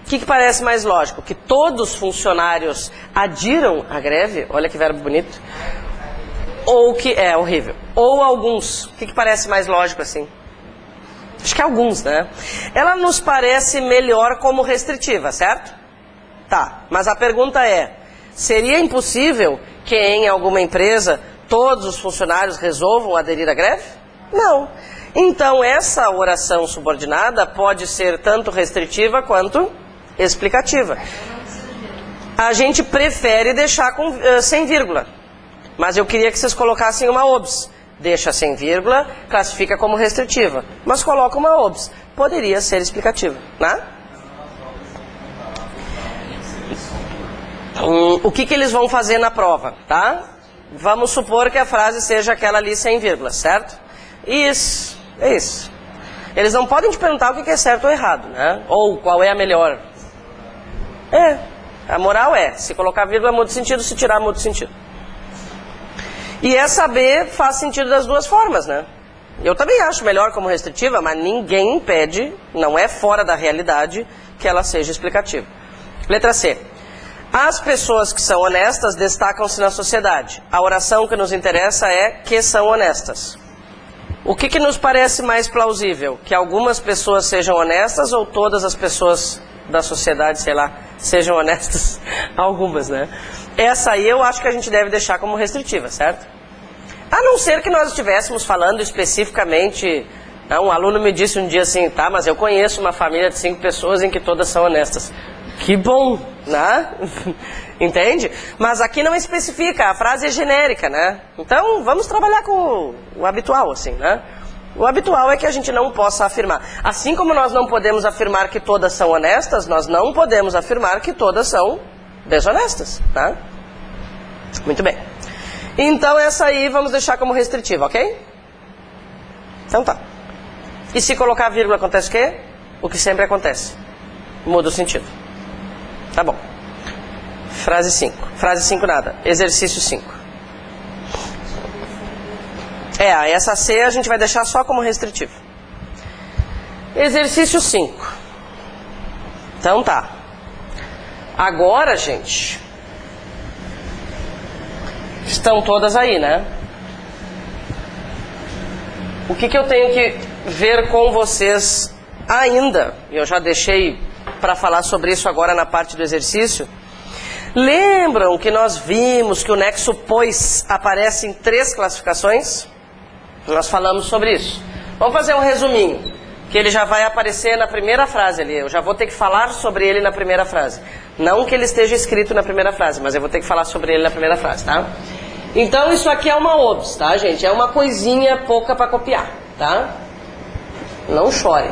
O que parece mais lógico? Que todos os funcionários adiram à greve? Olha que verbo bonito. Ou que... É horrível. Ou alguns. O que parece mais lógico assim? Acho que alguns, né? Ela nos parece melhor como restritiva, certo? Tá. Mas a pergunta é, seria impossível que em alguma empresa todos os funcionários resolvam aderir à greve? Não. Então essa oração subordinada pode ser tanto restritiva quanto explicativa. A gente prefere deixar sem vírgula. Mas eu queria que vocês colocassem uma obs. Deixa sem vírgula, classifica como restritiva. Mas coloca uma obs. Poderia ser explicativa, né? O que eles vão fazer na prova, tá? Vamos supor que a frase seja aquela ali sem vírgula, certo? Isso, é isso. Eles não podem te perguntar o que é certo ou errado, né? Ou qual é a melhor. A moral é, se colocar vírgula muda sentido, se tirar muda sentido. E essa B faz sentido das duas formas, né? Eu também acho melhor como restritiva, mas ninguém impede, não é fora da realidade, que ela seja explicativa. Letra C. As pessoas que são honestas destacam-se na sociedade. A oração que nos interessa é que são honestas. O que nos parece mais plausível? Que algumas pessoas sejam honestas ou todas as pessoas da sociedade, sei lá, sejam honestas? Algumas, né? Essa aí eu acho que a gente deve deixar como restritiva, certo? A não ser que nós estivéssemos falando especificamente... Um aluno me disse um dia assim, tá, mas eu conheço uma família de 5 pessoas em que todas são honestas. Que bom, né? Entende? Mas aqui não especifica, a frase é genérica, né? Então, vamos trabalhar com o habitual, assim, né? O habitual é que a gente não possa afirmar. Assim como nós não podemos afirmar que todas são honestas, nós não podemos afirmar que todas são desonestas, tá? Muito bem. Então essa aí vamos deixar como restritiva, ok? Então tá. E se colocar vírgula acontece o quê? O que sempre acontece. Muda o sentido. Tá bom. Frase 5. Frase 5 nada. Exercício 5. Essa C a gente vai deixar só como restritivo. Exercício 5. Então tá. Agora, gente, estão todas aí, né? O que eu tenho que ver com vocês ainda, e eu já deixei para falar sobre isso agora na parte do exercício. Lembram que nós vimos que o nexo pois aparece em 3 classificações? Nós falamos sobre isso. Vamos fazer um resuminho, que ele já vai aparecer na primeira frase ali. Eu já vou ter que falar sobre ele na primeira frase. Não que ele esteja escrito na primeira frase, mas eu vou ter que falar sobre ele na primeira frase, tá? Então isso aqui é uma obs, tá, gente? É uma coisinha pouca para copiar, tá? Não chorem.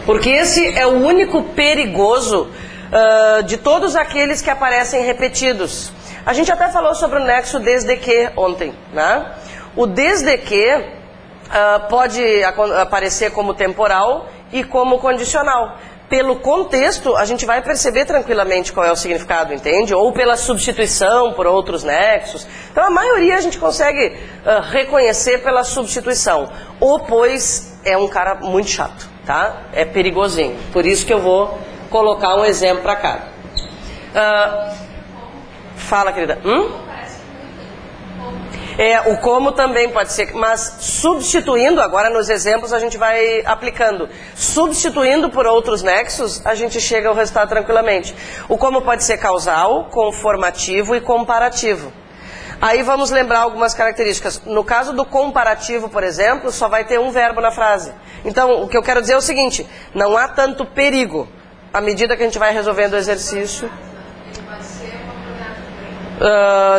Porque esse é o único perigoso de todos aqueles que aparecem repetidos. A gente até falou sobre o nexo desde que ontem, né? O desde que pode aparecer como temporal e como condicional. Pelo contexto, a gente vai perceber tranquilamente qual é o significado, entende? Ou pela substituição por outros nexos. Então a maioria a gente consegue reconhecer pela substituição. O pois é um cara muito chato, tá? É perigosinho. Por isso que eu vou colocar um exemplo para cá. Fala, querida. O como também pode ser, mas substituindo, agora nos exemplos a gente vai aplicando. Substituindo por outros nexos, a gente chega ao resultado tranquilamente. O como pode ser causal, conformativo e comparativo. Aí vamos lembrar algumas características. No caso do comparativo, por exemplo, só vai ter um verbo na frase. Então, o que eu quero dizer é o seguinte, não há tanto perigo. À medida que a gente vai resolvendo o exercício...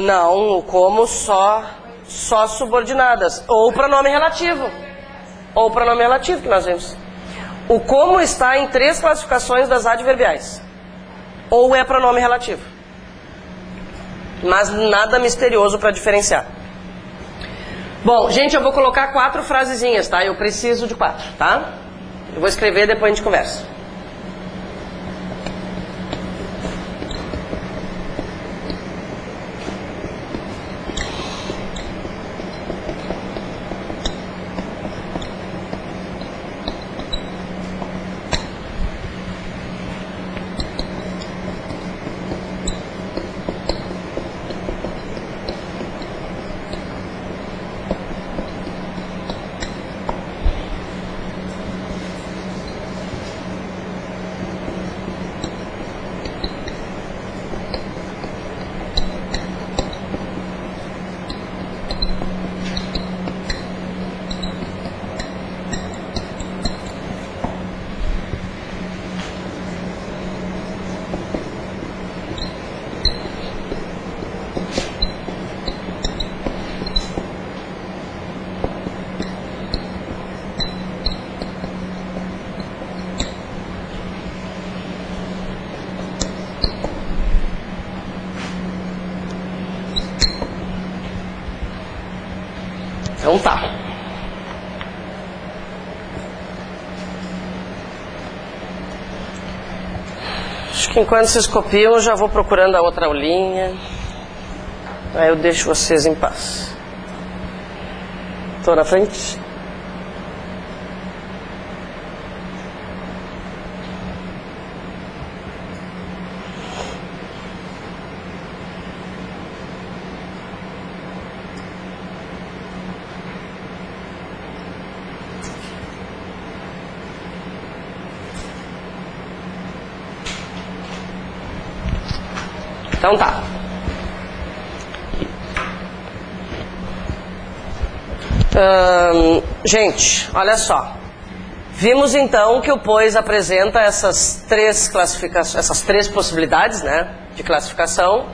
não, o como só subordinadas. Ou pronome relativo. Ou pronome relativo que nós vimos. O como está em 3 classificações das adverbiais. Ou é pronome relativo. Mas nada misterioso para diferenciar. Bom, gente, eu vou colocar 4 frasezinhas, tá? Eu preciso de 4, tá? Eu vou escrever e depois a gente conversa. Então tá. Acho que enquanto vocês copiam, eu já vou procurando a outra aulinha. Aí eu deixo vocês em paz. Estou na frente? Então tá. Gente, olha só. Vimos então que o pois apresenta essas 3 classificações, essas 3 possibilidades, né, de classificação.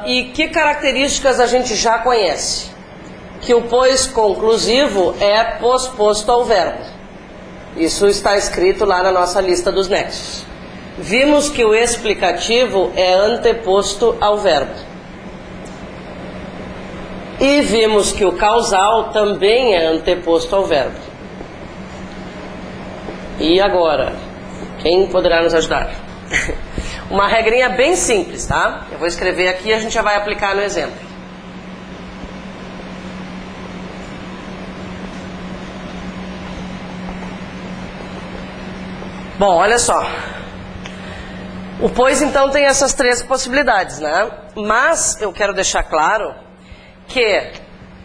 E que características a gente já conhece? Que o pois conclusivo é posposto ao verbo. Isso está escrito lá na nossa lista dos nexos. Vimos que o explicativo é anteposto ao verbo. E vimos que o causal também é anteposto ao verbo. E agora? Quem poderá nos ajudar? Uma regrinha bem simples, tá? Eu vou escrever aqui e a gente já vai aplicar no exemplo. Bom, olha só. O pois então tem essas três possibilidades, né? Mas eu quero deixar claro que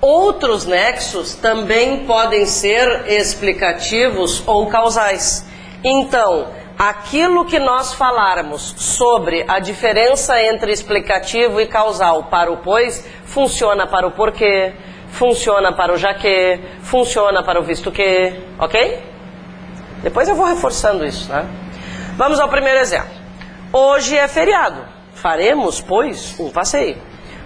outros nexos também podem ser explicativos ou causais. Então, aquilo que nós falarmos sobre a diferença entre explicativo e causal para o pois, funciona para o porquê, funciona para o já que, funciona para o visto que, ok? Depois eu vou reforçando isso, né? Vamos ao primeiro exemplo. Hoje é feriado. Faremos, pois, um passeio.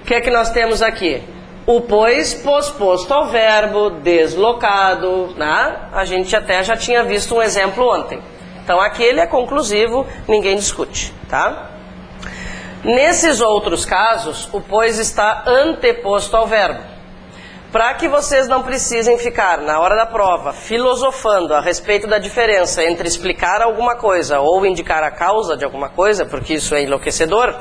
O que é que nós temos aqui? O pois posposto ao verbo, deslocado, né? A gente até já tinha visto um exemplo ontem. Então aqui ele é conclusivo, ninguém discute, tá? Nesses outros casos, o pois está anteposto ao verbo. Para que vocês não precisem ficar, na hora da prova, filosofando a respeito da diferença entre explicar alguma coisa ou indicar a causa de alguma coisa, porque isso é enlouquecedor,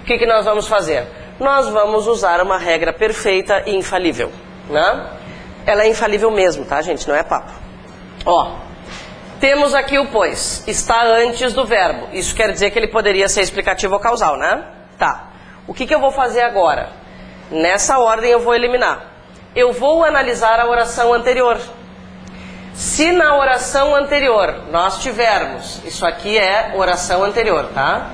o que nós vamos fazer? Nós vamos usar uma regra perfeita e infalível, né? Ela é infalível mesmo, tá, gente? Não é papo. Ó, temos aqui o pois, está antes do verbo. Isso quer dizer que ele poderia ser explicativo ou causal, né? Tá. O que eu vou fazer agora? Nessa ordem eu vou eliminar. Eu vou analisar a oração anterior. Se na oração anterior nós tivermos, isso aqui é oração anterior, tá?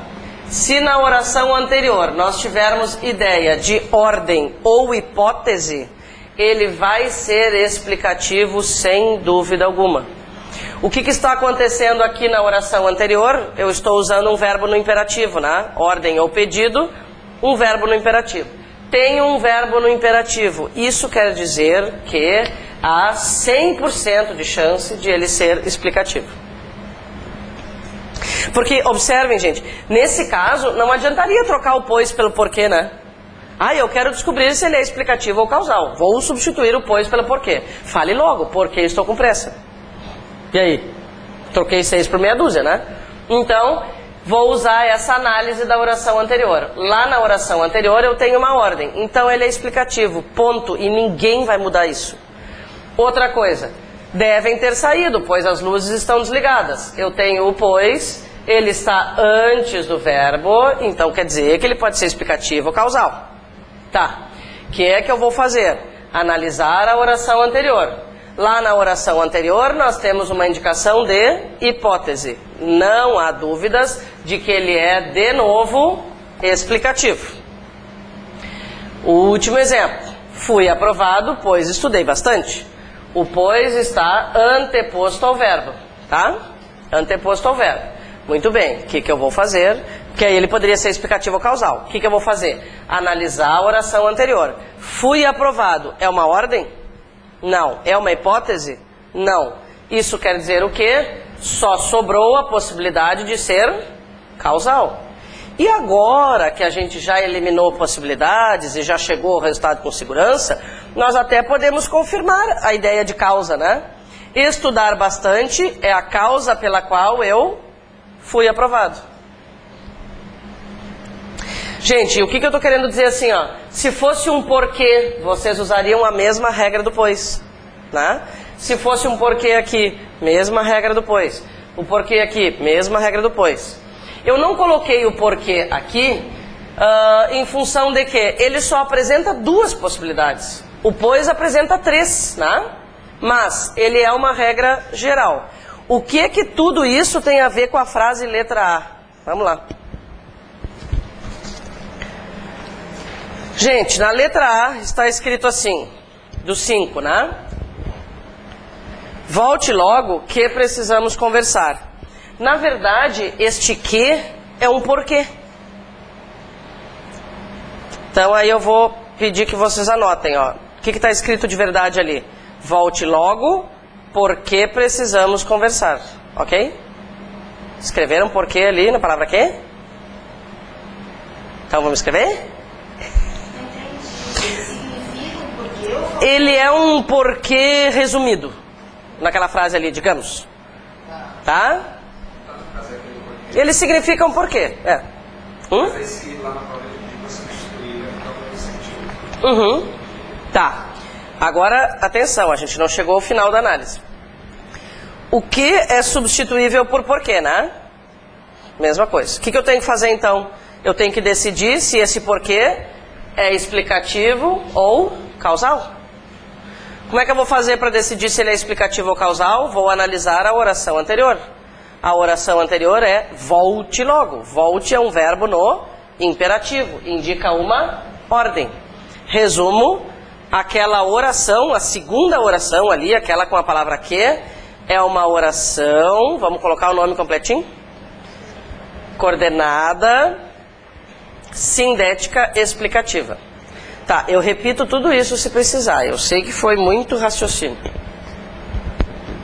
Se na oração anterior nós tivermos ideia de ordem ou hipótese, ele vai ser explicativo sem dúvida alguma. O que está acontecendo aqui na oração anterior? Eu estou usando um verbo no imperativo, né? Ordem ou pedido, um verbo no imperativo. Tem um verbo no imperativo. Isso quer dizer que há 100% de chance de ele ser explicativo. Porque, observem, gente, nesse caso, não adiantaria trocar o pois pelo porquê, né? Eu quero descobrir se ele é explicativo ou causal. Vou substituir o pois pelo porquê. Fale logo, porque estou com pressa. E aí? Troquei 6 por meia dúzia, né? Então, vou usar essa análise da oração anterior. Lá na oração anterior eu tenho uma ordem. Então ele é explicativo, ponto. E ninguém vai mudar isso. Outra coisa, devem ter saído, pois as luzes estão desligadas. Eu tenho o pois, ele está antes do verbo, então quer dizer que ele pode ser explicativo ou causal. Tá, o que é que eu vou fazer? Analisar a oração anterior. Lá na oração anterior nós temos uma indicação de hipótese. Não há dúvidas de que ele é, de novo, explicativo. O último exemplo. Fui aprovado, pois estudei bastante. O pois está anteposto ao verbo, tá? Anteposto ao verbo. Muito bem, o que eu vou fazer? Que aí ele poderia ser explicativo ou causal. O que eu vou fazer? Analisar a oração anterior. Fui aprovado. É uma ordem? Não. É uma hipótese? Não. Isso quer dizer o quê? Só sobrou a possibilidade de ser causal. E agora que a gente já eliminou possibilidades e já chegou ao resultado com segurança, nós até podemos confirmar a ideia de causa, né? Estudar bastante é a causa pela qual eu fui aprovado. Gente, o que eu estou querendo dizer assim, ó? Se fosse um porquê, vocês usariam a mesma regra do pois, né? Se fosse um porquê aqui, mesma regra do pois. O porquê aqui, mesma regra do pois. Eu não coloquei o porquê aqui em função de que ele só apresenta 2 possibilidades. O pois apresenta 3, né? Mas ele é uma regra geral. O que tudo isso tem a ver com a frase letra A? Vamos lá. Gente, na letra A está escrito assim, do 5, né? Volte logo que precisamos conversar. Na verdade, este que é um porquê. Então aí eu vou pedir que vocês anotem, ó. O que está escrito de verdade ali? Volte logo, porque precisamos conversar, ok? Escreveram porquê ali na palavra quê? Então vamos escrever? Ele é um porquê resumido naquela frase ali, digamos. Tá? Ele significa um porquê. É. Tá. Agora, atenção, a gente não chegou ao final da análise. O que é substituível por porquê, né? Mesma coisa. O que eu tenho que fazer então? Eu tenho que decidir se esse porquê é explicativo ou causal. Como é que eu vou fazer para decidir se ele é explicativo ou causal? Vou analisar a oração anterior. A oração anterior é volte logo. Volte é um verbo no imperativo, indica uma ordem. Resumo, aquela oração, a segunda oração ali, aquela com a palavra que, é uma oração, vamos colocar o nome completinho? Coordenada, sindética, explicativa. Tá, eu repito tudo isso se precisar. Eu sei que foi muito raciocínio.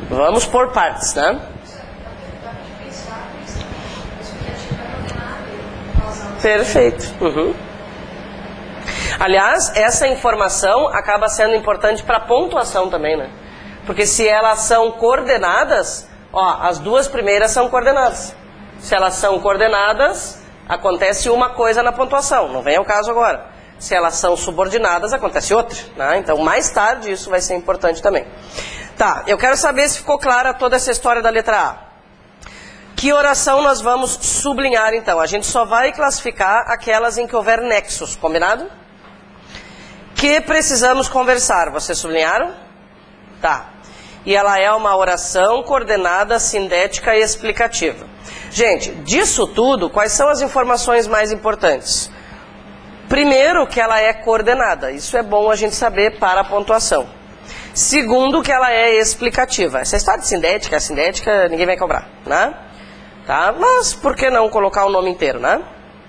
Vamos por partes, né? Perfeito. Aliás, essa informação acaba sendo importante para a pontuação também, né? Porque se elas são coordenadas, ó, as duas primeiras são coordenadas. Se elas são coordenadas, acontece uma coisa na pontuação, não vem ao caso agora. Se elas são subordinadas, acontece outra, né? Então, mais tarde, isso vai ser importante também. Tá, eu quero saber se ficou clara toda essa história da letra A. Que oração nós vamos sublinhar, então? A gente só vai classificar aquelas em que houver nexos, combinado? Que precisamos conversar, vocês sublinharam? Tá. E ela é uma oração coordenada, sindética e explicativa. Gente, disso tudo, quais são as informações mais importantes? Primeiro, que ela é coordenada. Isso é bom a gente saber para a pontuação. Segundo, que ela é explicativa. Essa história de sindética, a sindética, ninguém vai cobrar, né? Tá? Mas por que não colocar o nome inteiro, né?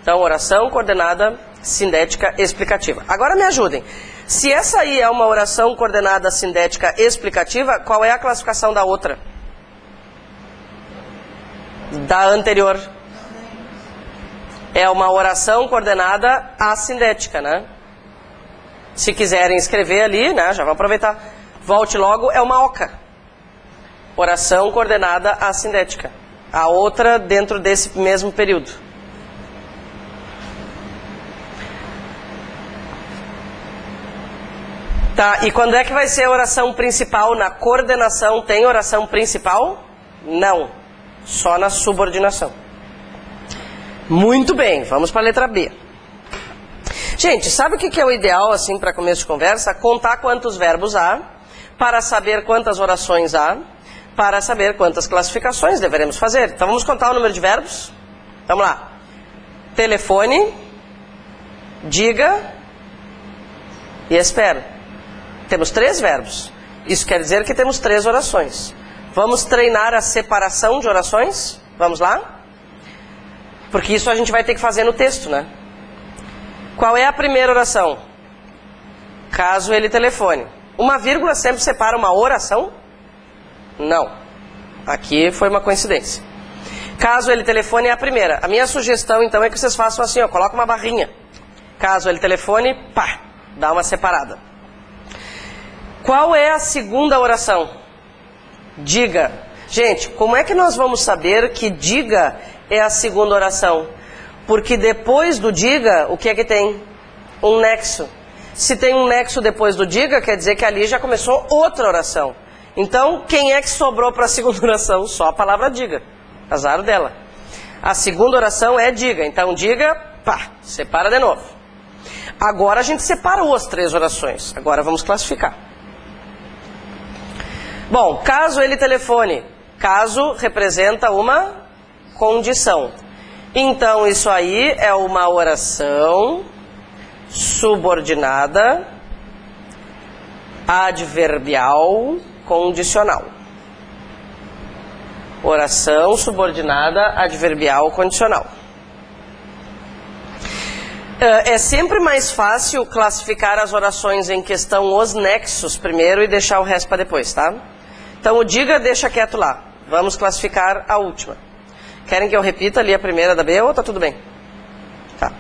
Então, oração coordenada, sindética, explicativa. Agora me ajudem. Se essa aí é uma oração coordenada, sindética, explicativa, qual é a classificação da outra? Da anterior. É uma oração coordenada assindética, né? Se quiserem escrever ali, né? Já vou aproveitar. Volte logo, é uma oca. Oração coordenada assindética. A outra dentro desse mesmo período. Tá, e quando é que vai ser a oração principal? Na coordenação tem oração principal? Não. Só na subordinação. Muito bem, vamos para a letra B. Gente, sabe o que é o ideal, assim, para começo de conversa? Contar quantos verbos há, para saber quantas orações há, para saber quantas classificações deveremos fazer. Então vamos contar o número de verbos? Vamos lá. Telefone, diga e espero. Temos 3 verbos. Isso quer dizer que temos 3 orações. Vamos treinar a separação de orações? Vamos lá? Porque isso a gente vai ter que fazer no texto, né? Qual é a primeira oração? Caso ele telefone. Uma vírgula sempre separa uma oração? Não. Aqui foi uma coincidência. Caso ele telefone é a primeira. A minha sugestão, então, é que vocês façam assim, ó, coloca uma barrinha. Caso ele telefone, pá, dá uma separada. Qual é a segunda oração? Diga. Gente, como é que nós vamos saber que diga é a segunda oração? Porque depois do diga, o que é que tem? Um nexo. Se tem um nexo depois do diga, quer dizer que ali já começou outra oração. Então, quem é que sobrou para a segunda oração? Só a palavra diga. Azar dela. A segunda oração é diga. Então, diga, pá, separa de novo. Agora a gente separou as 3 orações. Agora vamos classificar. Bom, caso ele telefone. Caso representa uma condição. Então, isso aí é uma oração subordinada, adverbial, condicional. Oração subordinada, adverbial, condicional. É sempre mais fácil classificar as orações em questão, os nexos primeiro e deixar o resto para depois, tá? Então o diga deixa quieto lá. Vamos classificar a última. Querem que eu repita ali a primeira da B ou tá tudo bem? Tá.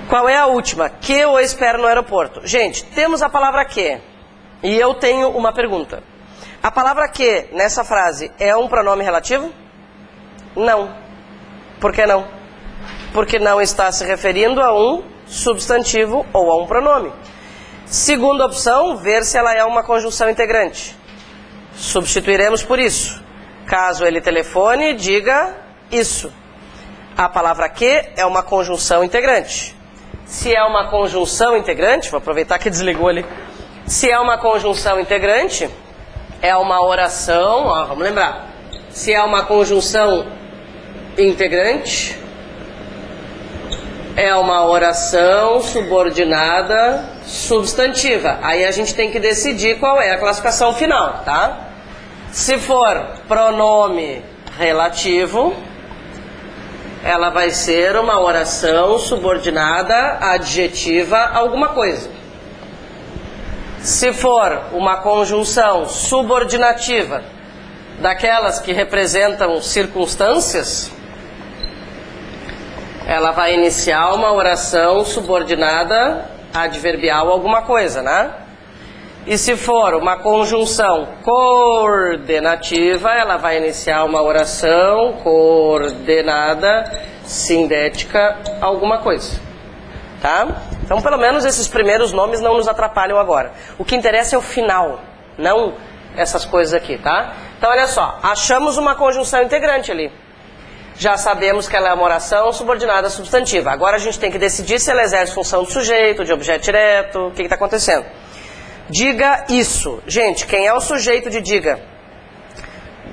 Qual é a última? Que o espero no aeroporto. Gente, temos a palavra que. E eu tenho uma pergunta. A palavra que nessa frase é um pronome relativo? Não. Por que não? Porque não está se referindo a um substantivo ou a um pronome. Segunda opção, ver se ela é uma conjunção integrante. Substituiremos por isso. Caso ele telefone, diga isso. A palavra que é uma conjunção integrante. Se é uma conjunção integrante, vou aproveitar que desligou ali. Se é uma conjunção integrante, é uma oração, ó, vamos lembrar. Se é uma conjunção integrante, é uma oração subordinada substantiva. Aí a gente tem que decidir qual é a classificação final, tá? Se for pronome relativo, ela vai ser uma oração subordinada adjetiva a alguma coisa. Se for uma conjunção subordinativa, daquelas que representam circunstâncias, ela vai iniciar uma oração subordinada adverbial a alguma coisa, né? E se for uma conjunção coordenativa, ela vai iniciar uma oração coordenada sindética a alguma coisa, tá? Então, pelo menos esses primeiros nomes não nos atrapalham agora. O que interessa é o final, não essas coisas aqui, tá? Então, olha só, achamos uma conjunção integrante ali. Já sabemos que ela é uma oração subordinada substantiva. Agora a gente tem que decidir se ela exerce função de sujeito, de objeto direto, o que está acontecendo. Diga isso. Gente, quem é o sujeito de diga?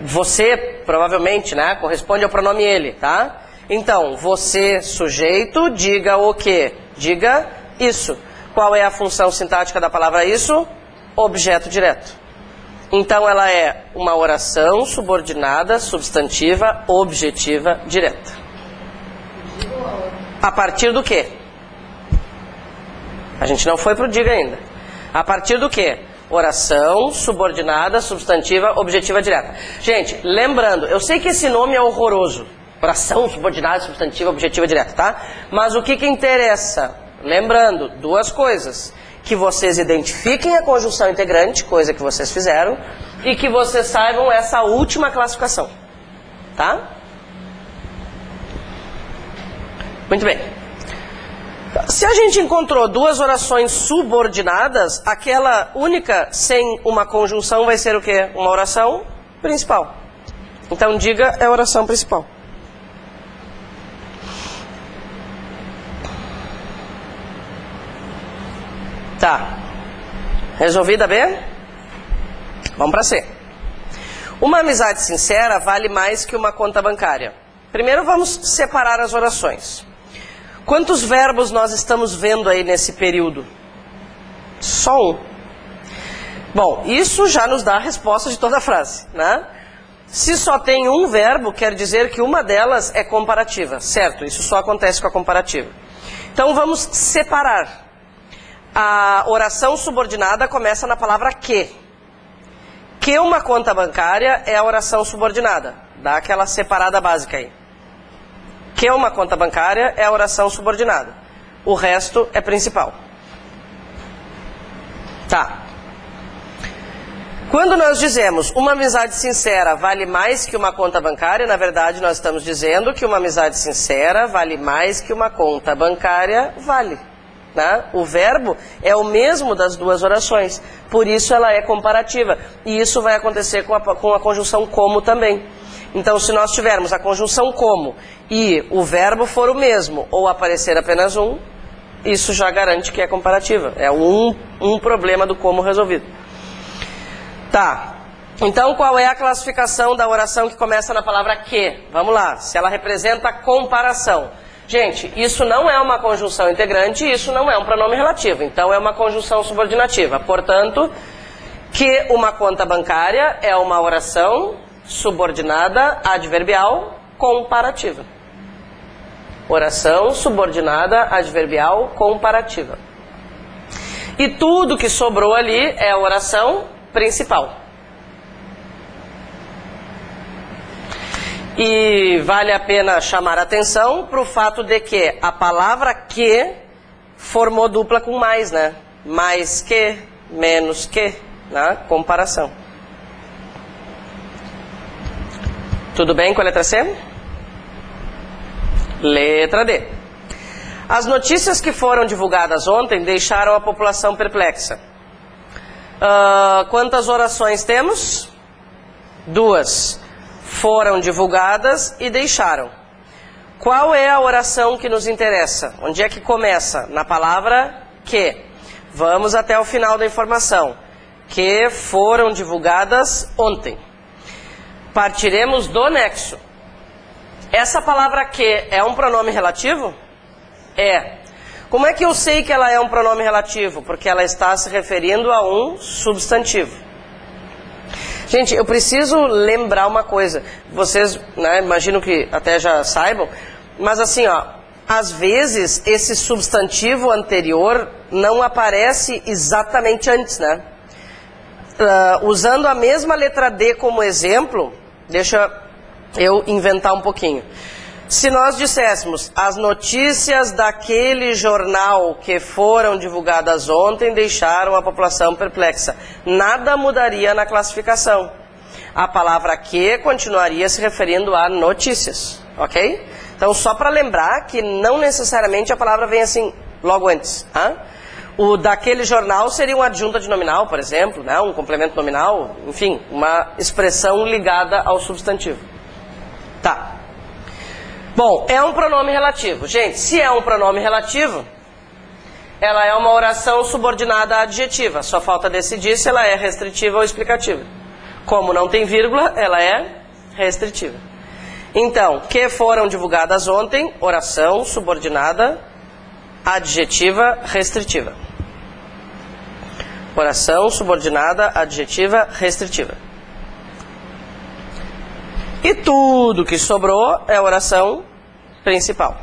Você, provavelmente, né? Corresponde ao pronome ele, tá? Então, você, sujeito, diga o quê? Diga isso. Qual é a função sintática da palavra isso? Objeto direto. Então ela é uma oração subordinada, substantiva, objetiva, direta. A partir do quê? A gente não foi pro diga ainda. A partir do quê? Oração subordinada, substantiva, objetiva, direta. Gente, lembrando, eu sei que esse nome é horroroso. Oração subordinada, substantiva, objetiva, direta, tá? Mas o que interessa? Lembrando, duas coisas. Que vocês identifiquem a conjunção integrante, coisa que vocês fizeram, e que vocês saibam essa última classificação. Tá? Muito bem. Se a gente encontrou duas orações subordinadas, aquela única sem uma conjunção vai ser o quê? Uma oração principal. Então, diga é a oração principal. Tá. Resolvida B? Vamos para C. Uma amizade sincera vale mais que uma conta bancária. Primeiro vamos separar as orações. Quantos verbos nós estamos vendo aí nesse período? Só um. Bom, isso já nos dá a resposta de toda a frase, né? Se só tem um verbo, quer dizer que uma delas é comparativa, certo? Isso só acontece com a comparativa. Então vamos separar. A oração subordinada começa na palavra que. Que uma conta bancária é a oração subordinada. Dá aquela separada básica aí. Que uma conta bancária é a oração subordinada. O resto é principal. Tá. Quando nós dizemos uma amizade sincera vale mais que uma conta bancária, na verdade nós estamos dizendo que uma amizade sincera vale mais que uma conta bancária vale. Né? O verbo é o mesmo das duas orações, por isso ela é comparativa. E isso vai acontecer com a conjunção como também. Então, se nós tivermos a conjunção como e o verbo for o mesmo, ou aparecer apenas um, isso já garante que é comparativa. É um problema do como resolvido. Tá. Então, qual é a classificação da oração que começa na palavra que? Vamos lá. Se ela representa comparação. Gente, isso não é uma conjunção integrante, isso não é um pronome relativo, então é uma conjunção subordinativa. Portanto, que uma conta bancária é uma oração subordinada adverbial comparativa. Oração subordinada adverbial comparativa. E tudo que sobrou ali é a oração principal. E vale a pena chamar a atenção para o fato de que a palavra que formou dupla com mais, né? Mais que, menos que, na comparação. Tudo bem com a letra C? Letra D. As notícias que foram divulgadas ontem deixaram a população perplexa. Quantas orações temos? 2. Foram divulgadas e deixaram. Qual é a oração que nos interessa? Onde é que começa? Na palavra que. Vamos até o final da informação. Que foram divulgadas ontem. Partiremos do nexo. Essa palavra que é um pronome relativo? É. Como é que eu sei que ela é um pronome relativo? Porque ela está se referindo a um substantivo. Gente, eu preciso lembrar uma coisa. Vocês, né, imagino que até já saibam, mas assim, ó, às vezes esse substantivo anterior não aparece exatamente antes, né? Usando a mesma letra D como exemplo, deixa eu inventar um pouquinho. Se nós disséssemos, as notícias daquele jornal que foram divulgadas ontem deixaram a população perplexa, nada mudaria na classificação. A palavra que continuaria se referindo a notícias, ok? Então, só para lembrar que não necessariamente a palavra vem assim logo antes. O daquele jornal seria uma adjunta de nominal, por exemplo, né? Um complemento nominal, enfim, uma expressão ligada ao substantivo. Tá. Bom, é um pronome relativo. Gente, se é um pronome relativo, ela é uma oração subordinada adjetiva. Só falta decidir se ela é restritiva ou explicativa. Como não tem vírgula, ela é restritiva. Então, que foram divulgadas ontem, oração subordinada adjetiva restritiva. Oração subordinada adjetiva restritiva. E tudo que sobrou é a oração principal.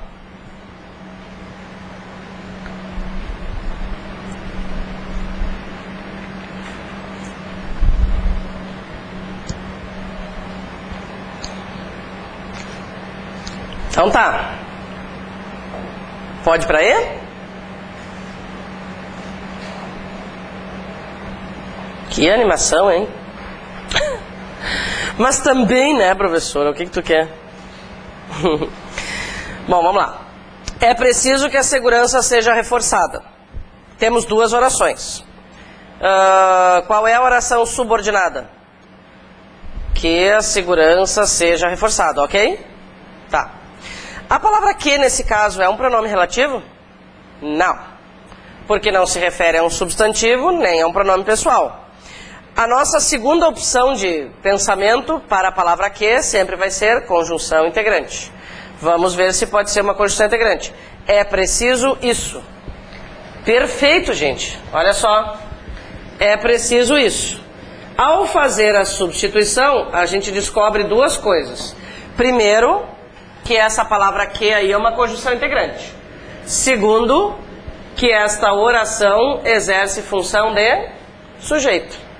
Então tá. Pode ir para E? Que animação, hein? Mas também, né, professora? O que tu quer? Bom, vamos lá. É preciso que a segurança seja reforçada. Temos duas orações. Qual é a oração subordinada? Que a segurança seja reforçada, ok? Tá. A palavra que, nesse caso, é um pronome relativo? Não. Porque não se refere a um substantivo, nem a um pronome pessoal. A nossa segunda opção de pensamento para a palavra que sempre vai ser conjunção integrante. Vamos ver se pode ser uma conjunção integrante. É preciso isso. Perfeito, gente. Olha só. É preciso isso. Ao fazer a substituição, a gente descobre duas coisas. Primeiro, que essa palavra que aí é uma conjunção integrante. Segundo, que esta oração exerce função de sujeito.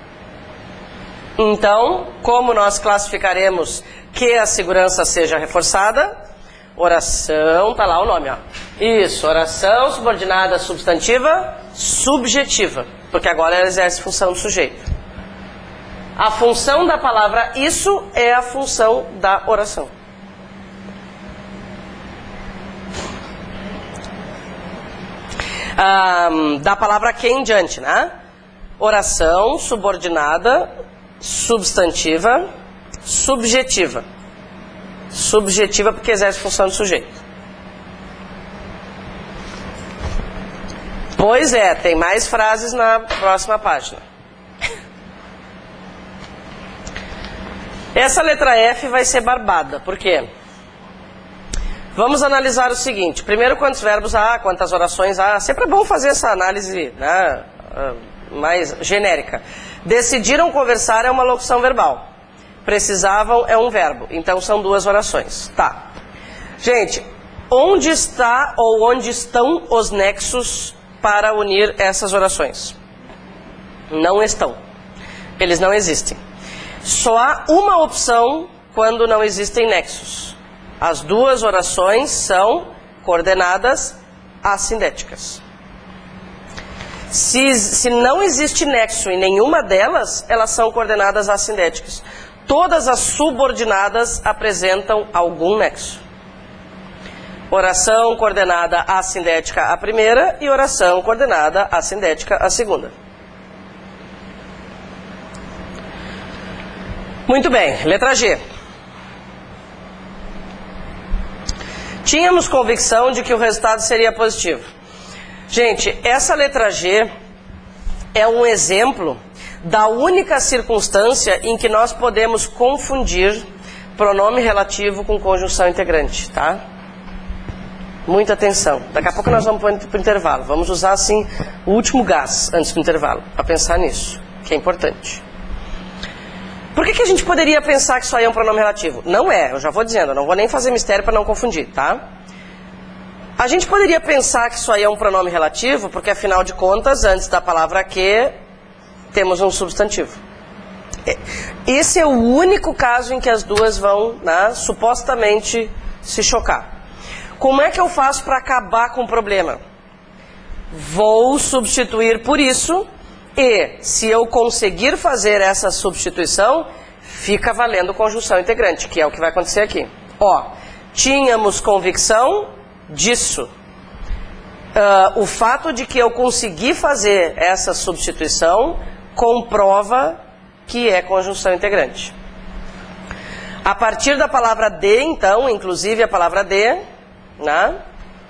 Então, como nós classificaremos que a segurança seja reforçada? Oração, tá lá o nome, ó. Isso, oração subordinada substantiva subjetiva, porque agora ela exerce função do sujeito. A função da palavra isso é a função da oração. Da palavra que em diante, né? Oração subordinada substantiva subjetiva. Subjetiva porque exerce função do sujeito. Pois é, tem mais frases na próxima página. Essa letra F vai ser barbada, por quê? Vamos analisar o seguinte. Primeiro, quantos verbos há, quantas orações há. Sempre é bom fazer essa análise, né, mais genérica. Decidiram conversar é uma locução verbal. Precisavam é um verbo. Então são duas orações. Tá. Gente, Onde está ou onde estão os nexos para unir essas orações? Não estão. Eles não existem. Só há uma opção quando não existem nexos. As duas orações são coordenadas assindéticas. Se não existe nexo em nenhuma delas, elas são coordenadas assindéticas. Todas as subordinadas apresentam algum nexo. Oração coordenada assindética a primeira e oração coordenada assindética a segunda. Muito bem, letra G. Tínhamos convicção de que o resultado seria positivo. Gente, essa letra G é um exemplo da única circunstância em que nós podemos confundir pronome relativo com conjunção integrante, tá? Muita atenção. Daqui a pouco nós vamos para o intervalo. Vamos usar, assim, o último gás antes do intervalo, para pensar nisso, que é importante. Por que a gente poderia pensar que isso aí é um pronome relativo? Não é, eu já vou dizendo, eu não vou nem fazer mistério para não confundir, tá? A gente poderia pensar que isso aí é um pronome relativo, porque afinal de contas, antes da palavra que, temos um substantivo. Esse é o único caso em que as duas vão, né, supostamente se chocar. Como é que eu faço para acabar com o problema? Vou substituir por isso, e se eu conseguir fazer essa substituição, fica valendo conjunção integrante, que é o que vai acontecer aqui. Ó, tínhamos convicção disso. O fato de que eu consegui fazer essa substituição comprova que é conjunção integrante. A partir da palavra de, então, inclusive a palavra de, né,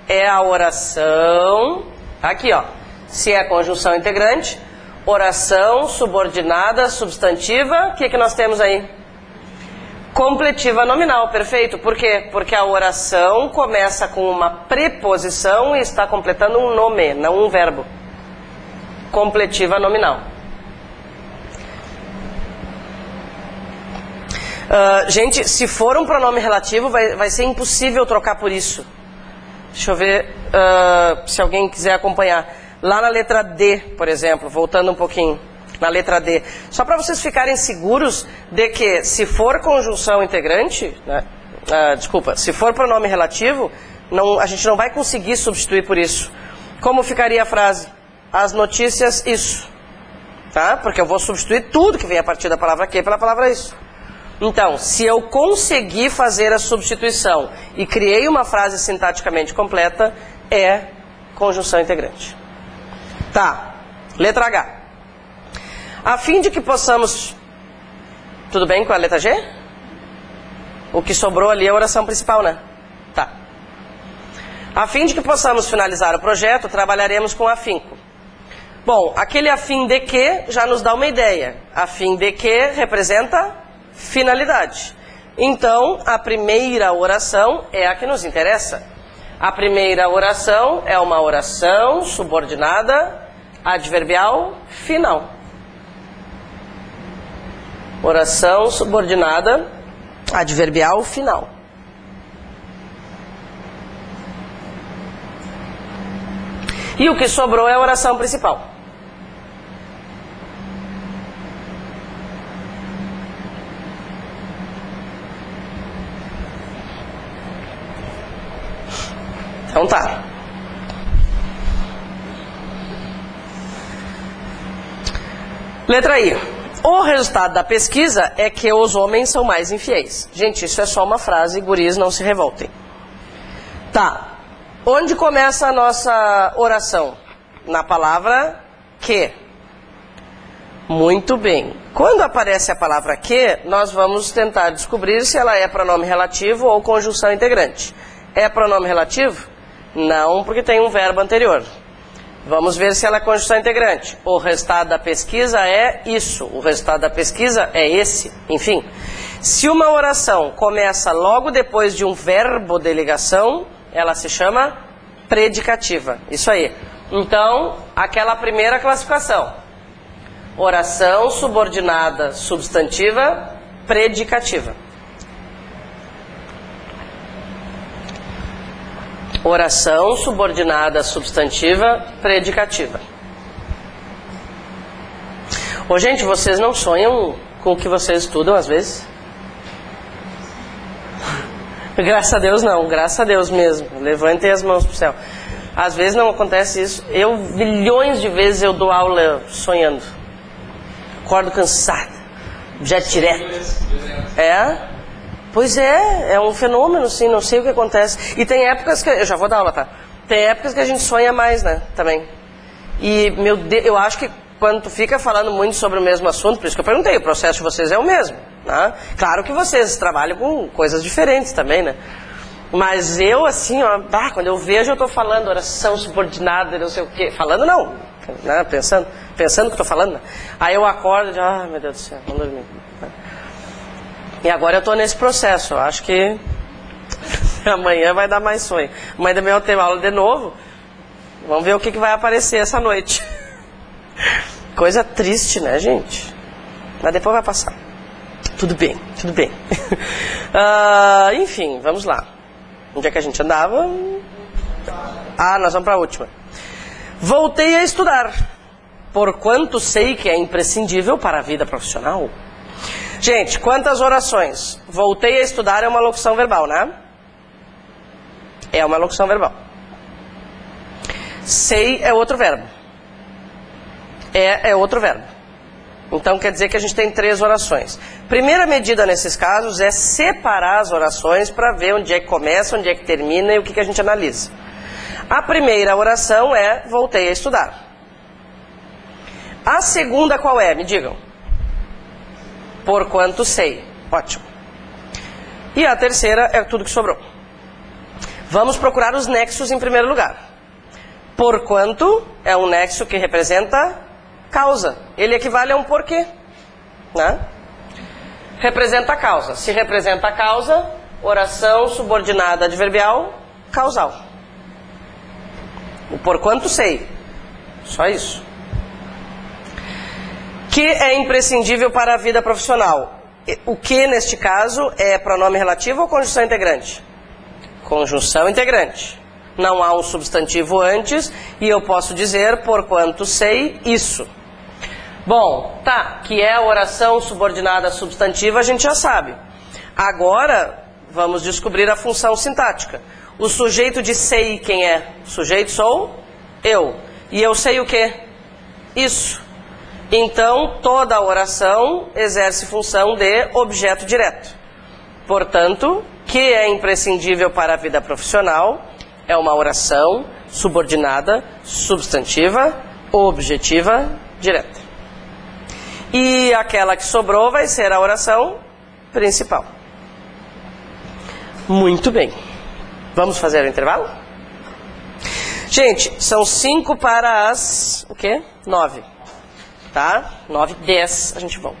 é a oração, aqui ó, se é conjunção integrante, oração subordinada substantiva, o que nós temos aí? Completiva nominal, perfeito. Por quê? Porque a oração começa com uma preposição e está completando um nome, não um verbo. Completiva nominal. Gente, se for um pronome relativo, vai ser impossível trocar por isso. Deixa eu ver se alguém quiser acompanhar. Lá na letra D, por exemplo, voltando um pouquinho, na letra D. Só para vocês ficarem seguros de que, se for conjunção integrante, né, se for pronome relativo, a gente não vai conseguir substituir por isso. Como ficaria a frase? As notícias, isso. Tá? Porque eu vou substituir tudo que vem a partir da palavra que pela palavra isso. Então, se eu conseguir fazer a substituição e criei uma frase sintaticamente completa, é conjunção integrante. Tá, letra H. A fim de que possamos... Tudo bem com a letra G? O que sobrou ali é a oração principal, né? Tá. A fim de que possamos finalizar o projeto, trabalharemos com afinco. Bom, aquele a fim de que já nos dá uma ideia. A fim de que representa finalidade. Então, a primeira oração é a que nos interessa. A primeira oração é uma oração subordinada adverbial final. Oração subordinada adverbial final. E o que sobrou é a oração principal. Então tá. Letra I. O resultado da pesquisa é que os homens são mais infiéis. Gente, isso é só uma frase, guris, não se revoltem. Tá. Onde começa a nossa oração? Na palavra que. Muito bem. Quando aparece a palavra que, nós vamos tentar descobrir se ela é pronome relativo ou conjunção integrante. É pronome relativo? Não, porque tem um verbo anterior. Vamos ver se ela é conjunção integrante. O resultado da pesquisa é isso. O resultado da pesquisa é esse. Enfim, se uma oração começa logo depois de um verbo de ligação, ela se chama predicativa. Isso aí. Então, aquela primeira classificação. Oração subordinada substantiva predicativa. Oração subordinada substantiva predicativa. Ô, gente, vocês não sonham com o que vocês estudam às vezes? Graças a Deus não, graças a Deus mesmo. Levantem as mãos pro céu. Às vezes não acontece isso. Milhões de vezes eu dou aula sonhando. Acordo cansado. Já direto. É? Pois é um fenômeno, sim, não sei o que acontece. E tem épocas que... Eu já vou dar aula, tá? Tem épocas que a gente sonha mais, né? Também. E, meu Deus, eu acho que quando tu fica falando muito sobre o mesmo assunto, por isso que eu perguntei, o processo de vocês é o mesmo, né? Claro que vocês trabalham com coisas diferentes também, né? Mas eu, assim, ó, quando eu vejo, eu tô falando oração subordinada, não sei o quê. Falando não, né? Pensando que tô falando, né? Aí eu acordo e meu Deus do céu, vamos dormir. E agora eu tô nesse processo, eu acho que amanhã vai dar mais sonho. Amanhã também eu tenho aula de novo, vamos ver o que vai aparecer essa noite. Coisa triste, né, gente? Mas depois vai passar. Tudo bem, tudo bem. Enfim, vamos lá. Onde é que a gente andava? Nós vamos para a última. Voltei a estudar, porquanto sei que é imprescindível para a vida profissional. Gente, quantas orações? Voltei a estudar é uma locução verbal, né? É uma locução verbal. Sei é outro verbo. É outro verbo. Então quer dizer que a gente tem 3 orações. Primeira medida nesses casos é separar as orações para ver onde é que começa, onde é que termina e o que a gente analisa. A primeira oração é voltei a estudar. A segunda qual é? Me digam. Porquanto sei. Ótimo. E a terceira é tudo que sobrou. Vamos procurar os nexos em primeiro lugar. Porquanto é um nexo que representa causa. Ele equivale a um porquê, né? Representa a causa. Se representa a causa, oração subordinada adverbial causal. O porquanto sei. Só isso. Que é imprescindível para a vida profissional. O que, neste caso, é pronome relativo ou conjunção integrante? Conjunção integrante. Não há um substantivo antes e eu posso dizer porquanto sei isso. Bom, tá, que é a oração subordinada substantiva a gente já sabe. Agora, vamos descobrir a função sintática. O sujeito de sei quem é? O sujeito sou eu. E eu sei o quê? Isso. Então, toda a oração exerce função de objeto direto. Portanto, que é imprescindível para a vida profissional é uma oração subordinada, substantiva, objetiva, direta. E aquela que sobrou vai ser a oração principal. Muito bem. Vamos fazer o intervalo? Gente, são 5 para as... o quê? 9. Tá? 9, 10, a gente volta.